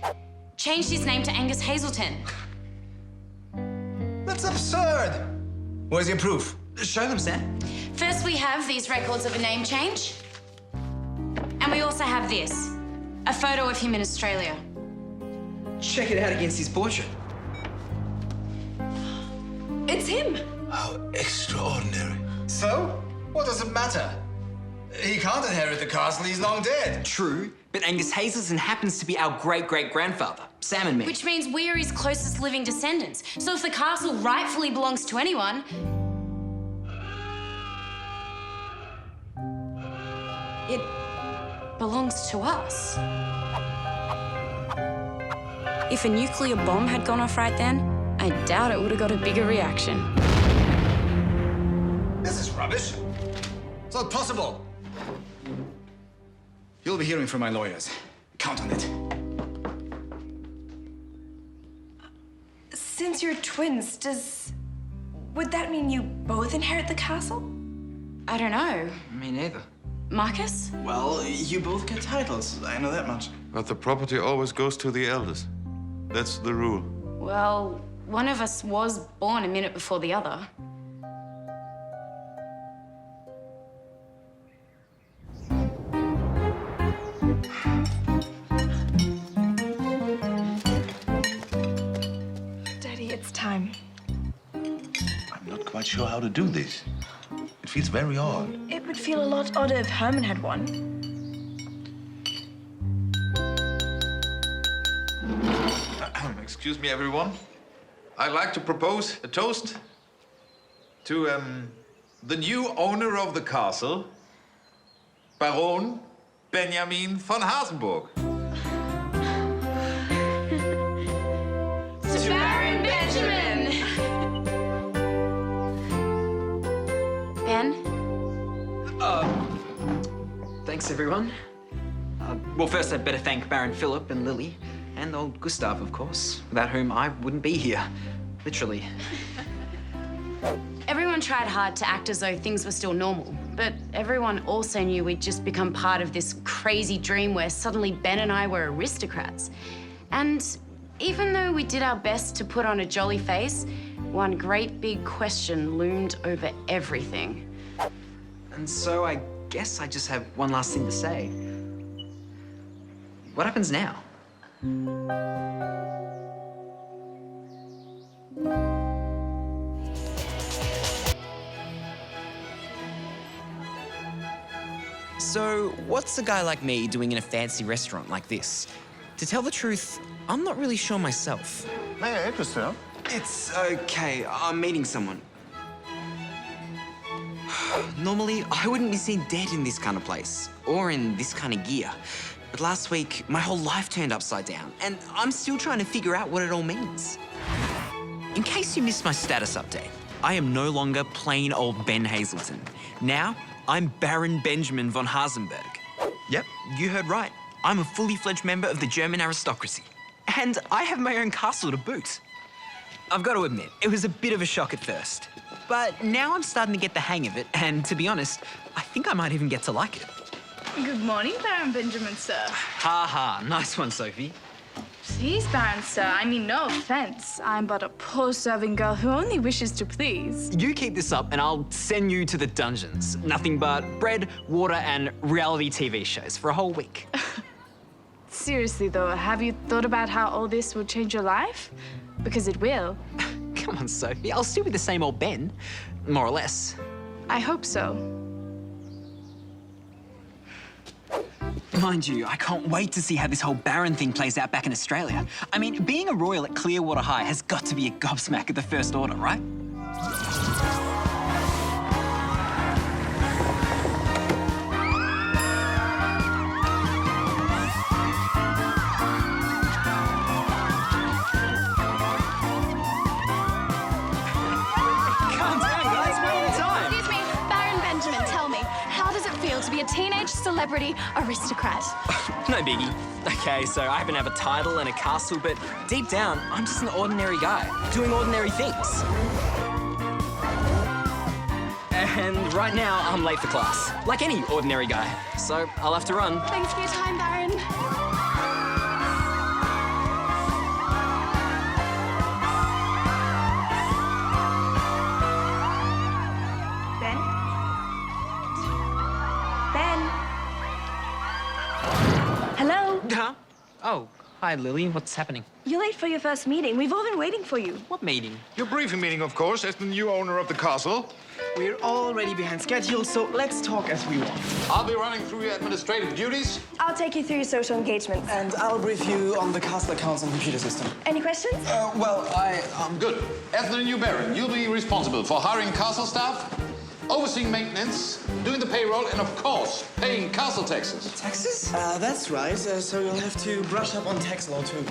changed his name to Angus Hazelton. That's absurd. Where's your proof? Show them, Sam. First, we have these records of a name change. And we also have this, a photo of him in Australia. Check it out against his portrait. It's him. How extraordinary. So? What does it matter? He can't inherit the castle, he's long dead. True, but Angus Hazelton happens to be our great-great-grandfather, Sam and me. Which means we're his closest living descendants. So if the castle rightfully belongs to anyone, it belongs to us. If a nuclear bomb had gone off right then, I doubt it would have got a bigger reaction. This is rubbish. It's not possible. You'll be hearing from my lawyers. Count on it. Since you're twins, would that mean you both inherit the castle? I don't know. Me neither. Marcus? Well, you both get titles. I know that much. But the property always goes to the eldest. That's the rule. Well, one of us was born a minute before the other. Daddy, it's time. I'm not quite sure how to do this. It feels very odd. It would feel a lot odder if Herman had won. Excuse me, everyone. I'd like to propose a toast to the new owner of the castle, Baron Benjamin von Hasenburg. So Thanks, everyone. Well, first I'd better thank Baron Philip and Lily, and old Gustav, of course, without whom I wouldn't be here. Literally. Everyone tried hard to act as though things were still normal, but everyone also knew we'd just become part of this crazy dream where suddenly Ben and I were aristocrats. And even though we did our best to put on a jolly face, one great big question loomed over everything. And so I guess I just have one last thing to say. What happens now? So, what's a guy like me doing in a fancy restaurant like this? To tell the truth, I'm not really sure myself. May I help yourself? It's okay. I'm meeting someone. Normally, I wouldn't be seen dead in this kind of place, or in this kind of gear. But last week, my whole life turned upside down, and I'm still trying to figure out what it all means. In case you missed my status update, I am no longer plain old Ben Hazelton. Now, I'm Baron Benjamin von Hasenberg. Yep, you heard right. I'm a fully fledged member of the German aristocracy. And I have my own castle to boot. I've got to admit, it was a bit of a shock at first. But now I'm starting to get the hang of it, and to be honest, I think I might even get to like it. Good morning, Baron Benjamin, sir. Ha ha, nice one, Sophie. Please, Baron, sir. I mean, no offense. I'm but a poor serving girl who only wishes to please. You keep this up and I'll send you to the dungeons. Nothing but bread, water, and reality TV shows for a whole week. Seriously, though, have you thought about how all this will change your life? Because it will. Come on, Sophie. I'll still be the same old Ben, more or less. I hope so. Mind you, I can't wait to see how this whole Baron thing plays out back in Australia. I mean, being a royal at Clearwater High has got to be a gobsmack at the First Order, right? Calm down, guys. One at a time. Excuse me, Baron Benjamin, tell me, how does it feel to be a teenage celebrity aristocrat? No biggie. Okay, so I happen to have a title and a castle, but deep down, I'm just an ordinary guy, doing ordinary things. And right now, I'm late for class, like any ordinary guy. So I'll have to run. Thanks for your time, Baron. Ben? Ben? Hello? Huh? Oh, hi, Lily. What's happening? You're late for your first meeting. We've all been waiting for you. What meeting? Your briefing meeting, of course, as the new owner of the castle. We're already behind schedule, so let's talk as we want. I'll be running through your administrative duties. I'll take you through your social engagements. And I'll brief you on the castle accounts and computer system. Any questions? Good. As the new baron, you'll be responsible for hiring castle staff, overseeing maintenance, doing the payroll, and of course, paying castle taxes. Taxes? That's right. So you'll have to brush up on tax law, too.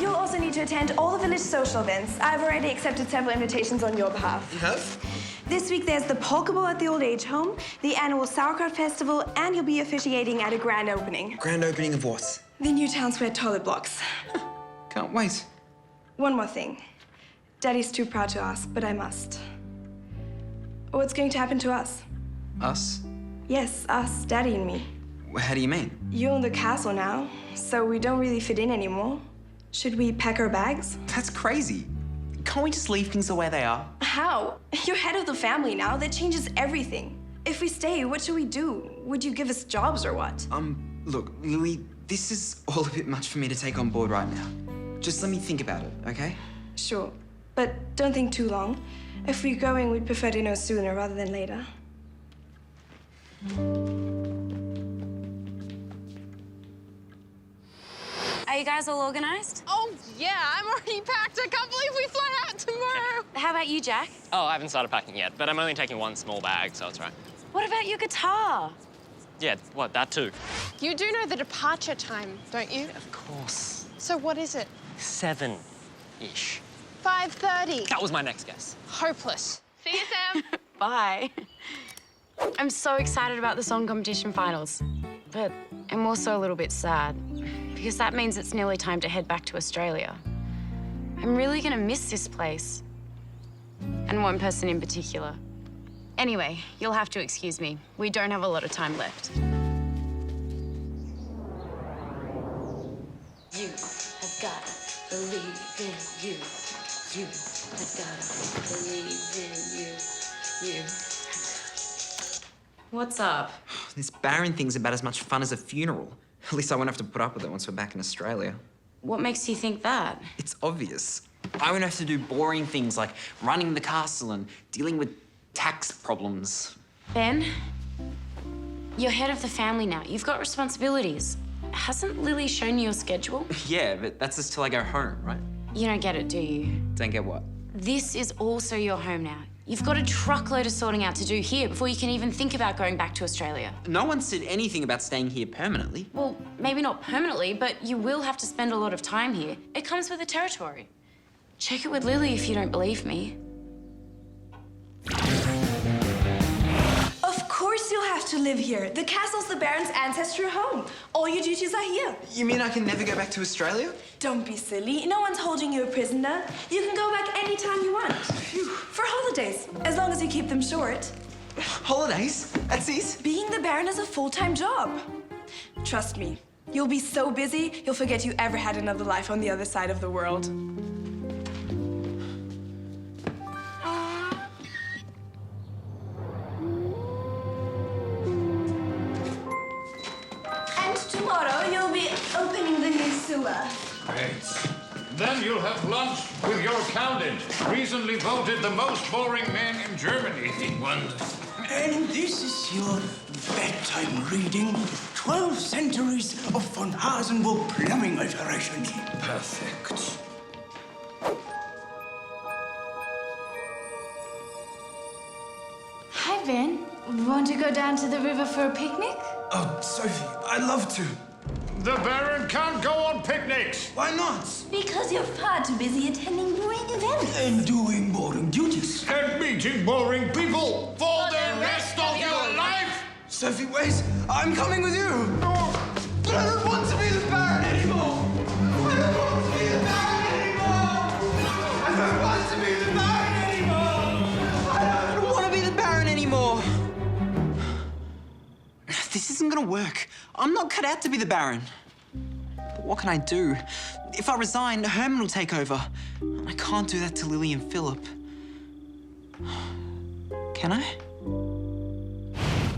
You'll also need to attend all the village social events. I've already accepted several invitations on your behalf. You have? This week there's the polka ball at the old age home, the annual sauerkraut festival, and you'll be officiating at a grand opening. Grand opening of what? The new town square toilet blocks. Can't wait. One more thing. Daddy's too proud to ask, but I must. What's going to happen to us? Us? Yes, us, Daddy and me. How do you mean? You own the castle now, so we don't really fit in anymore. Should we pack our bags? That's crazy. Can't we just leave things the way they are? How? You're head of the family now. That changes everything. If we stay, what should we do? Would you give us jobs or what? Look, Lily, this is all a bit much for me to take on board right now. Just let me think about it, okay? Sure, but don't think too long. If we're going, we'd prefer to know sooner rather than later. Are you guys all organised? Oh, yeah, I'm already packed. I can't believe we fly out tomorrow. How about you, Jack? Oh, I haven't started packing yet, but I'm only taking one small bag, so it's right. What about your guitar? Yeah, what, that too? You do know the departure time, don't you? Of course. So what is it? 7-ish. 5:30. That was my next guess. Hopeless. See you, Sam. Bye. I'm so excited about the song competition finals, but I'm also a little bit sad because that means it's nearly time to head back to Australia. I'm really gonna miss this place, and one person in particular. Anyway, you'll have to excuse me. We don't have a lot of time left. You have gotta believe in you. You have gotta believe in you. You. What's up? This Baron thing's about as much fun as a funeral. At least I won't have to put up with it once we're back in Australia. What makes you think that? It's obvious. I won't have to do boring things like running the castle and dealing with tax problems. Ben, you're head of the family now. You've got responsibilities. Hasn't Lily shown you your schedule? Yeah, but that's just till I go home, right? You don't get it, do you? Don't get what? This is also your home now. You've got a truckload of sorting out to do here before you can even think about going back to Australia. No one said anything about staying here permanently. Well, maybe not permanently, but you will have to spend a lot of time here. It comes with the territory. Check it with Lily if you don't believe me. Of course you'll have to live here. The castle's the Baron's ancestral home. All your duties are here. You mean I can never go back to Australia? Don't be silly. No one's holding you a prisoner. You can go back anytime you want. For holidays, as long as you keep them short. Holidays? That's it? Being the Baron is a full-time job. Trust me, you'll be so busy, you'll forget you ever had another life on the other side of the world. And tomorrow you'll be opening the new sewer. Great. Then you'll have lunch with your accountant, recently voted the most boring man in Germany. Wonderful. And this is your bedtime reading. 12 centuries of von Hasenburg plumbing alterations. Perfect. Hi, Ben. Want to go down to the river for a picnic? Oh, Sophie, I'd love to. The Baron can't go on picnics. Why not? Because you're far too busy attending boring events. And doing boring duties. And meeting boring people for the rest of your life. Sophie, wait. I'm coming with you. But I don't want to be the Baron anymore. I don't want to be the Baron anymore. I don't want to be the Baron anymore. I don't want to be the Baron anymore. This isn't gonna work. I'm not cut out to be the Baron. But what can I do? If I resign, Herman will take over. I can't do that to Lily and Philip. Can I?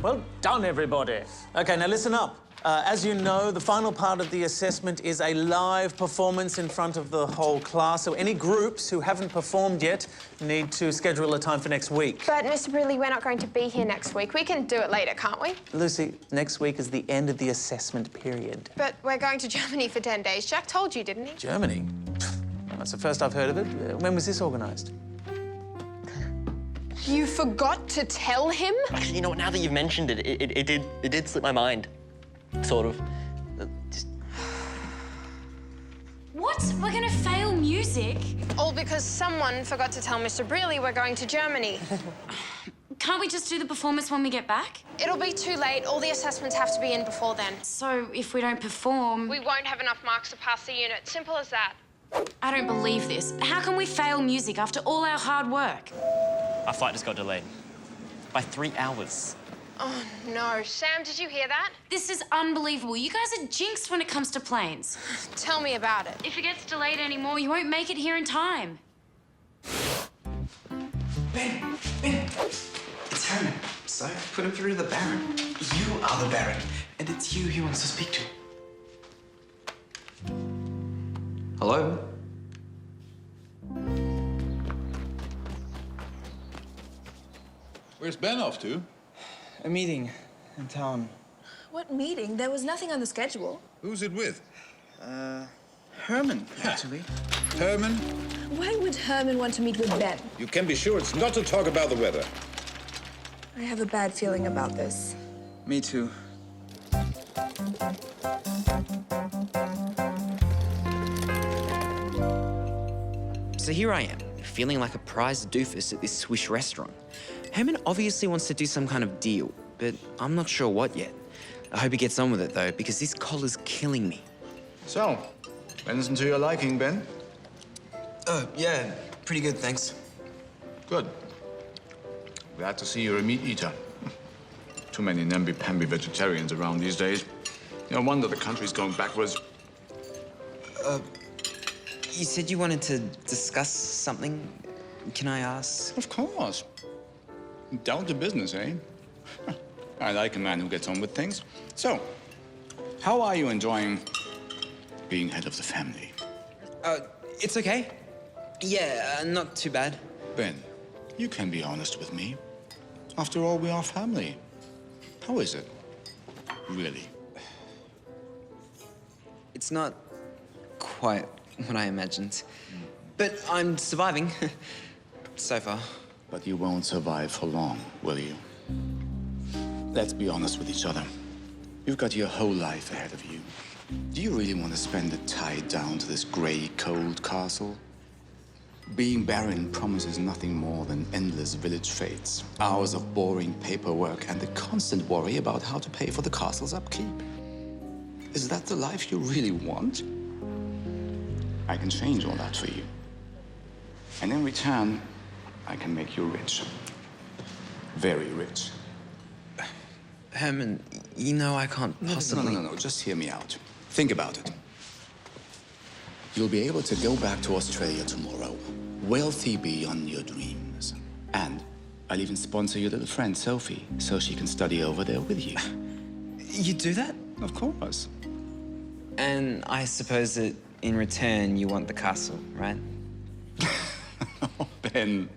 Well done, everybody. Okay, now listen up. As you know, the final part of the assessment is a live performance in front of the whole class. So any groups who haven't performed yet need to schedule a time for next week. But, Mr. Briley, we're not going to be here next week. We can do it later, can't we? Lucy, next week is the end of the assessment period. But we're going to Germany for 10 days. Jack told you, didn't he? Germany? Well, that's the first I've heard of it. When was this organised? You forgot to tell him? Actually, you know what? Now that you've mentioned it, it did slip my mind. Sort of. What? We're gonna fail music? All because someone forgot to tell Mr. Briley we're going to Germany. Can't we just do the performance when we get back? It'll be too late. All the assessments have to be in before then. So if we don't perform... We won't have enough marks to pass the unit. Simple as that. I don't believe this. How can we fail music after all our hard work? Our flight just got delayed. By 3 hours. Oh, no. Sam, did you hear that? This is unbelievable. You guys are jinxed when it comes to planes. Tell me about it. If it gets delayed anymore, you won't make it here in time. Ben, it's Herman. So, put him through to the Baron. You are the Baron, and it's you he wants to speak to. Hello? Where's Ben off to? A meeting in town. What meeting? There was nothing on the schedule. Who's it with? Herman, actually. Herman? Why would Herman want to meet with Ben? You can be sure it's not to talk about the weather. I have a bad feeling about this. Me too. So here I am, feeling like a prize doofus at this swish restaurant. Herman obviously wants to do some kind of deal, but I'm not sure what yet. I hope he gets on with it, though, because this collar's killing me. So, anything to your liking, Ben? Oh, yeah, pretty good, thanks. Good. Glad to see you're a meat eater. Too many namby-pamby vegetarians around these days. No wonder the country's going backwards. You said you wanted to discuss something. Can I ask? Of course. Down to business, eh? I like a man who gets on with things. So, how are you enjoying being head of the family? It's okay. Yeah, not too bad. Ben, you can be honest with me. After all, we are family. How is it? Really? It's not quite what I imagined. But I'm surviving. So far. But you won't survive for long, will you? Let's be honest with each other. You've got your whole life ahead of you. Do you really want to spend it tied down to this grey, cold castle? Being Baron promises nothing more than endless village fetes, hours of boring paperwork, and the constant worry about how to pay for the castle's upkeep. Is that the life you really want? I can change all that for you. And in return, I can make you rich. Very rich. Herman, you know I can't possibly... No, just hear me out. Think about it. You'll be able to go back to Australia tomorrow, wealthy beyond your dreams. And I'll even sponsor your little friend, Sophie, so she can study over there with you. You do that? Of course. And I suppose that in return you want the castle, right? Ben,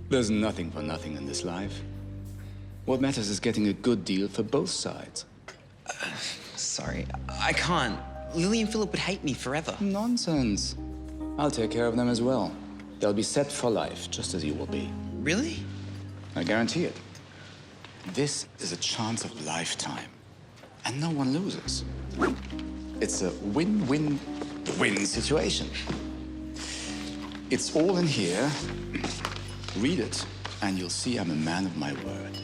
there's nothing for nothing in this life. What matters is getting a good deal for both sides. Sorry, I can't. Lily and Philip would hate me forever. Nonsense. I'll take care of them as well. They'll be set for life, just as you will be. Really? I guarantee it. This is a chance of a lifetime, and no one loses. It's a win-win-win situation. It's all in here. Read it, and you'll see I'm a man of my word.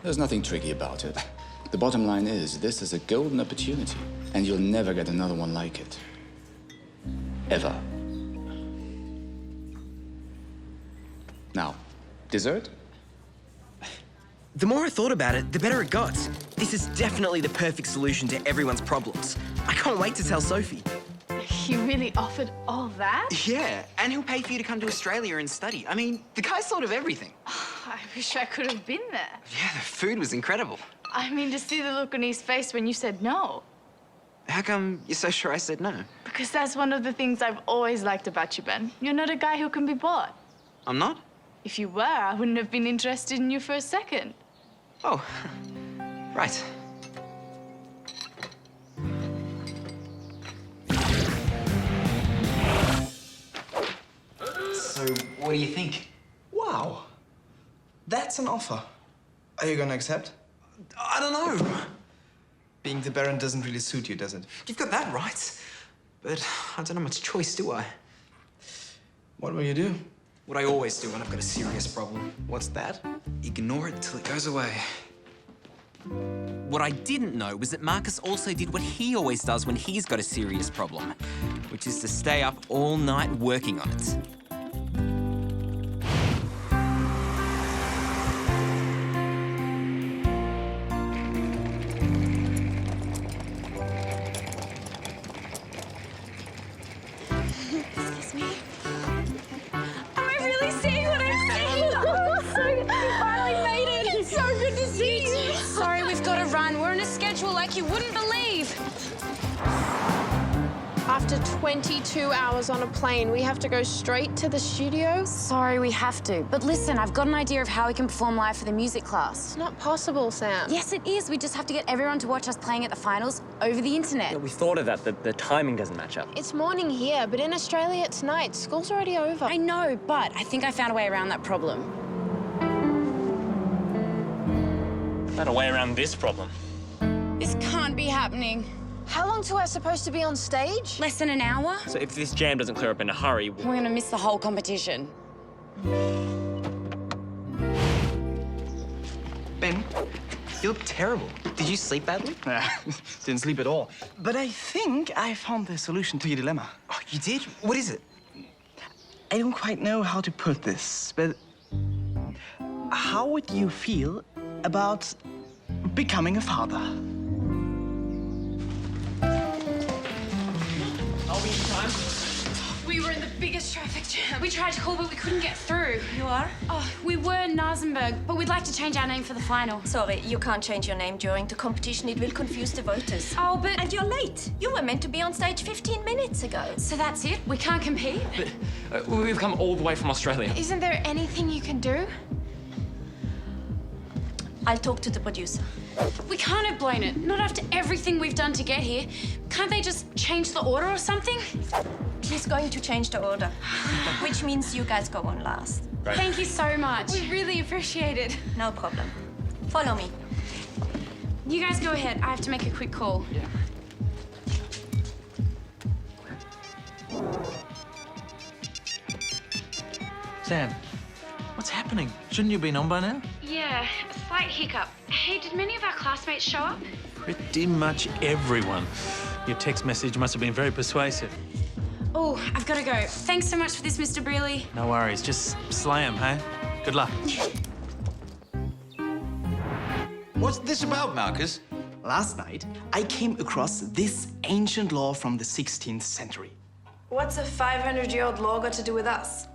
There's nothing tricky about it. The bottom line is, this is a golden opportunity, and you'll never get another one like it. Ever. Now, dessert? The more I thought about it, the better it got. This is definitely the perfect solution to everyone's problems. I can't wait to tell Sophie. You really offered all that? Yeah, and he'll pay for you to come to Australia and study. I mean, the guy's thought of everything. I wish I could have been there. Yeah, the food was incredible. I mean, to see the look on his face when you said no. How come you're so sure I said no? Because that's one of the things I've always liked about you, Ben. You're not a guy who can be bought. I'm not? If you were, I wouldn't have been interested in you for a second. Oh, right. So, what do you think? Wow. That's an offer. Are you gonna accept? I don't know. Being the Baron doesn't really suit you, does it? You've got that right. But I don't have much choice, do I? What will you do? What I always do when I've got a serious problem. What's that? Ignore it till it goes away. What I didn't know was that Marcus also did what he always does when he's got a serious problem, which is to stay up all night working on it. Excuse me. Am I really seeing what I'm seeing? You finally made it. It's so good to see you. Sorry, we've got to run. We're on a schedule like you wouldn't believe. After 22 hours on a plane, we have to go straight to the studio? Sorry, we have to. But listen, I've got an idea of how we can perform live for the music class. It's not possible, Sam. Yes, it is. We just have to get everyone to watch us playing at the finals over the internet. Yeah, we thought of that. The timing doesn't match up. It's morning here, but in Australia it's night. School's already over. I know, but I think I found a way around that problem. Found a way around this problem. This can't be happening. How long till we're supposed to be on stage? Less than an hour? So if this jam doesn't clear up in a hurry... We're gonna miss the whole competition. Ben, you look terrible. Did you sleep badly? Didn't sleep at all. But I think I found the solution to your dilemma. Oh, you did? What is it? I don't quite know how to put this, but how would you feel about becoming a father? Are we in time? We were in the biggest traffic jam. We tried to call, but we couldn't get through. You are? Oh, we were in Nasenberg, but we'd like to change our name for the final. Sorry, you can't change your name during the competition. It will confuse the voters. Oh, but... And you're late. You were meant to be on stage 15 minutes ago. So that's it? We can't compete? But we've come all the way from Australia. Isn't there anything you can do? I'll talk to the producer. We can't have blown it. Not after everything we've done to get here. Can't they just change the order or something? He's going to change the order, which means you guys go on last. Right. Thank you so much. We really appreciate it. No problem. Follow me. You guys go ahead. I have to make a quick call. Yeah. Sam, what's happening? Shouldn't you have been on by now? Yeah, a slight hiccup. Hey, did many of our classmates show up? Pretty much everyone. Your text message must have been very persuasive. Oh, I've got to go. Thanks so much for this, Mr. Brearley. No worries, just slay 'em, hey? Good luck. What's this about, Marcus? Last night, I came across this ancient law from the 16th century. What's a 500-year-old law got to do with us?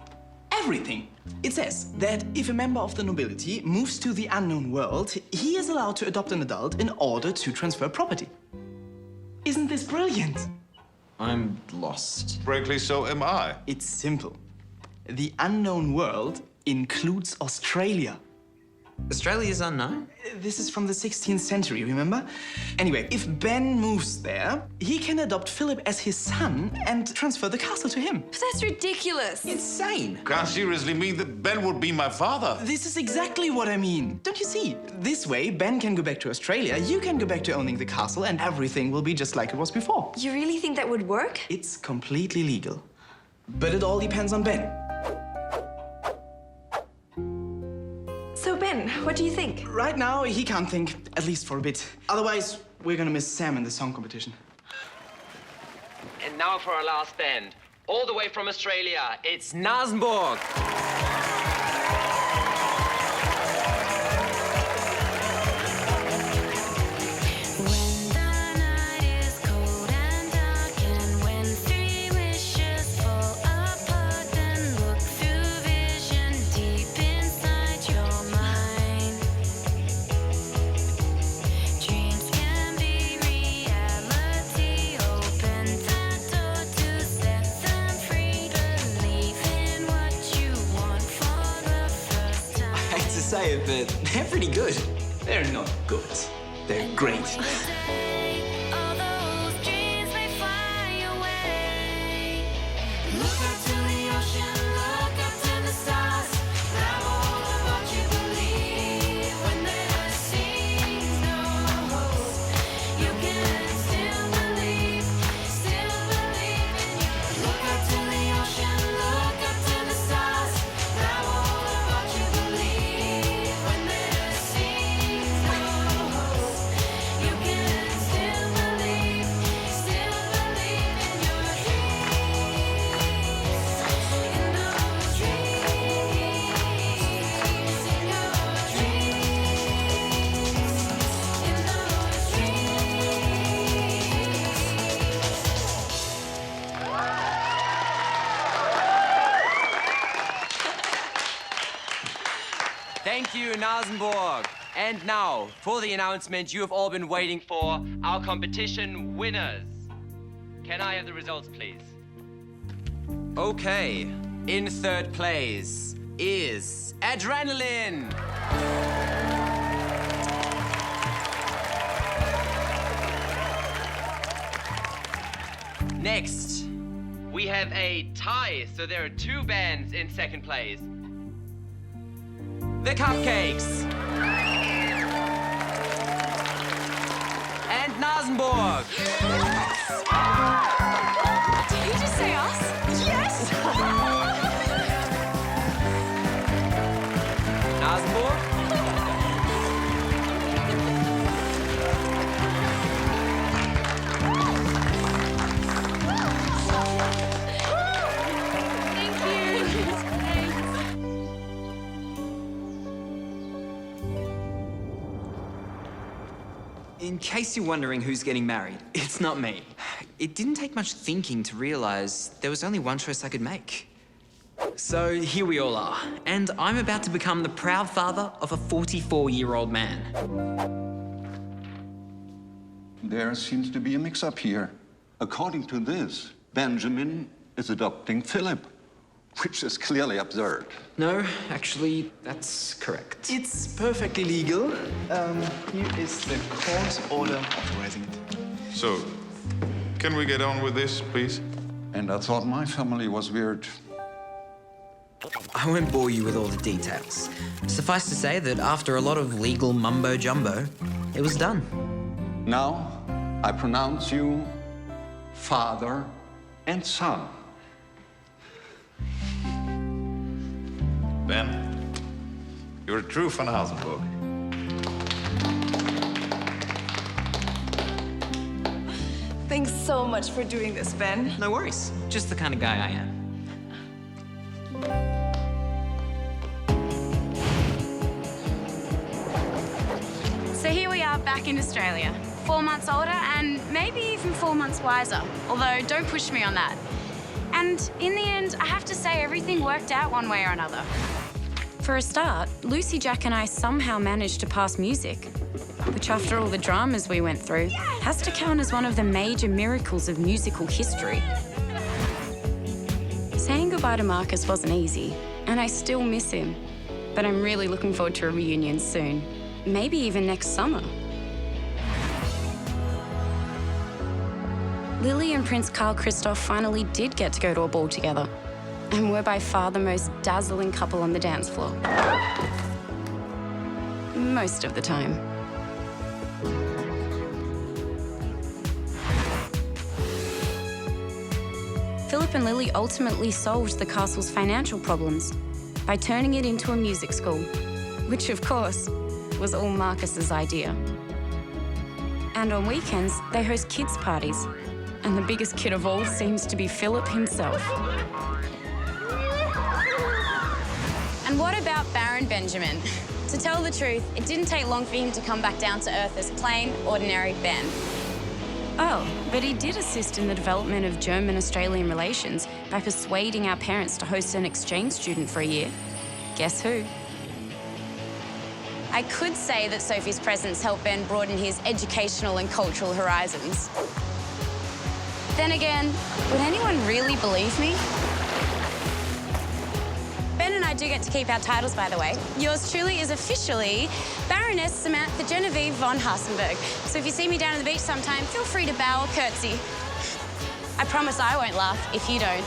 Everything. It says that if a member of the nobility moves to the unknown world, he is allowed to adopt an adult in order to transfer property. Isn't this brilliant? I'm lost. Frankly, so am I. It's simple. The unknown world includes Australia. Australia's unknown? This is from the 16th century, remember? Anyway, if Ben moves there, he can adopt Philip as his son and transfer the castle to him. But that's ridiculous. Insane. Can't seriously mean that Ben would be my father. This is exactly what I mean. Don't you see? This way, Ben can go back to Australia, you can go back to owning the castle, and everything will be just like it was before. You really think that would work? It's completely legal. But it all depends on Ben. So, Ben, what do you think? Right now, he can't think, at least for a bit. Otherwise, we're gonna miss Sam in the song competition. And now for our last band. All the way from Australia, it's Nasenberg. Say it, but they're pretty good. They're not good. They're great. Thank you, Nasenberg. And now, for the announcement you have all been waiting for, our competition winners. Can I have the results, please? Okay, in third place is Adrenaline. Next, we have a tie, so there are two bands in second place. The Cupcakes. And Nasenberg. Did you just say us? Yes! in case you're wondering who's getting married, it's not me. It didn't take much thinking to realize there was only one choice I could make. So here we all are, and I'm about to become the proud father of a 44-year-old man. There seems to be a mix-up here. According to this, Benjamin is adopting Philip, which is clearly absurd. No, actually, that's correct. It's perfectly legal. Here is the court order authorizing it. So, can we get on with this, please? And I thought my family was weird. I won't bore you with all the details. Suffice to say that after a lot of legal mumbo-jumbo, it was done. Now, I pronounce you father and son. Ben, you're a true Van Housenberg. Thanks so much for doing this, Ben. No worries. Just the kind of guy I am. So here we are back in Australia, 4 months older and maybe even 4 months wiser, although don't push me on that. And in the end, I have to say everything worked out one way or another. For a start, Lucy, Jack and I somehow managed to pass music, which after all the dramas we went through, has to count as one of the major miracles of musical history. Saying goodbye to Marcus wasn't easy, and I still miss him. But I'm really looking forward to a reunion soon. Maybe even next summer. Lily and Prince Carl Christoph finally did get to go to a ball together, and were by far the most dazzling couple on the dance floor. Most of the time. Philip and Lily ultimately solved the castle's financial problems by turning it into a music school, which of course was all Marcus's idea. And on weekends, they host kids' parties, and the biggest kid of all seems to be Philip himself. And what about Baron Benjamin? To tell the truth, it didn't take long for him to come back down to earth as plain, ordinary Ben. Oh, but he did assist in the development of German-Australian relations by persuading our parents to host an exchange student for a year. Guess who? I could say that Sophie's presence helped Ben broaden his educational and cultural horizons. Then again, would anyone really believe me? Ben and I do get to keep our titles, by the way. Yours truly is officially Baroness Samantha Genevieve von Hasenberg. So if you see me down on the beach sometime, feel free to bow or curtsy. I promise I won't laugh if you don't.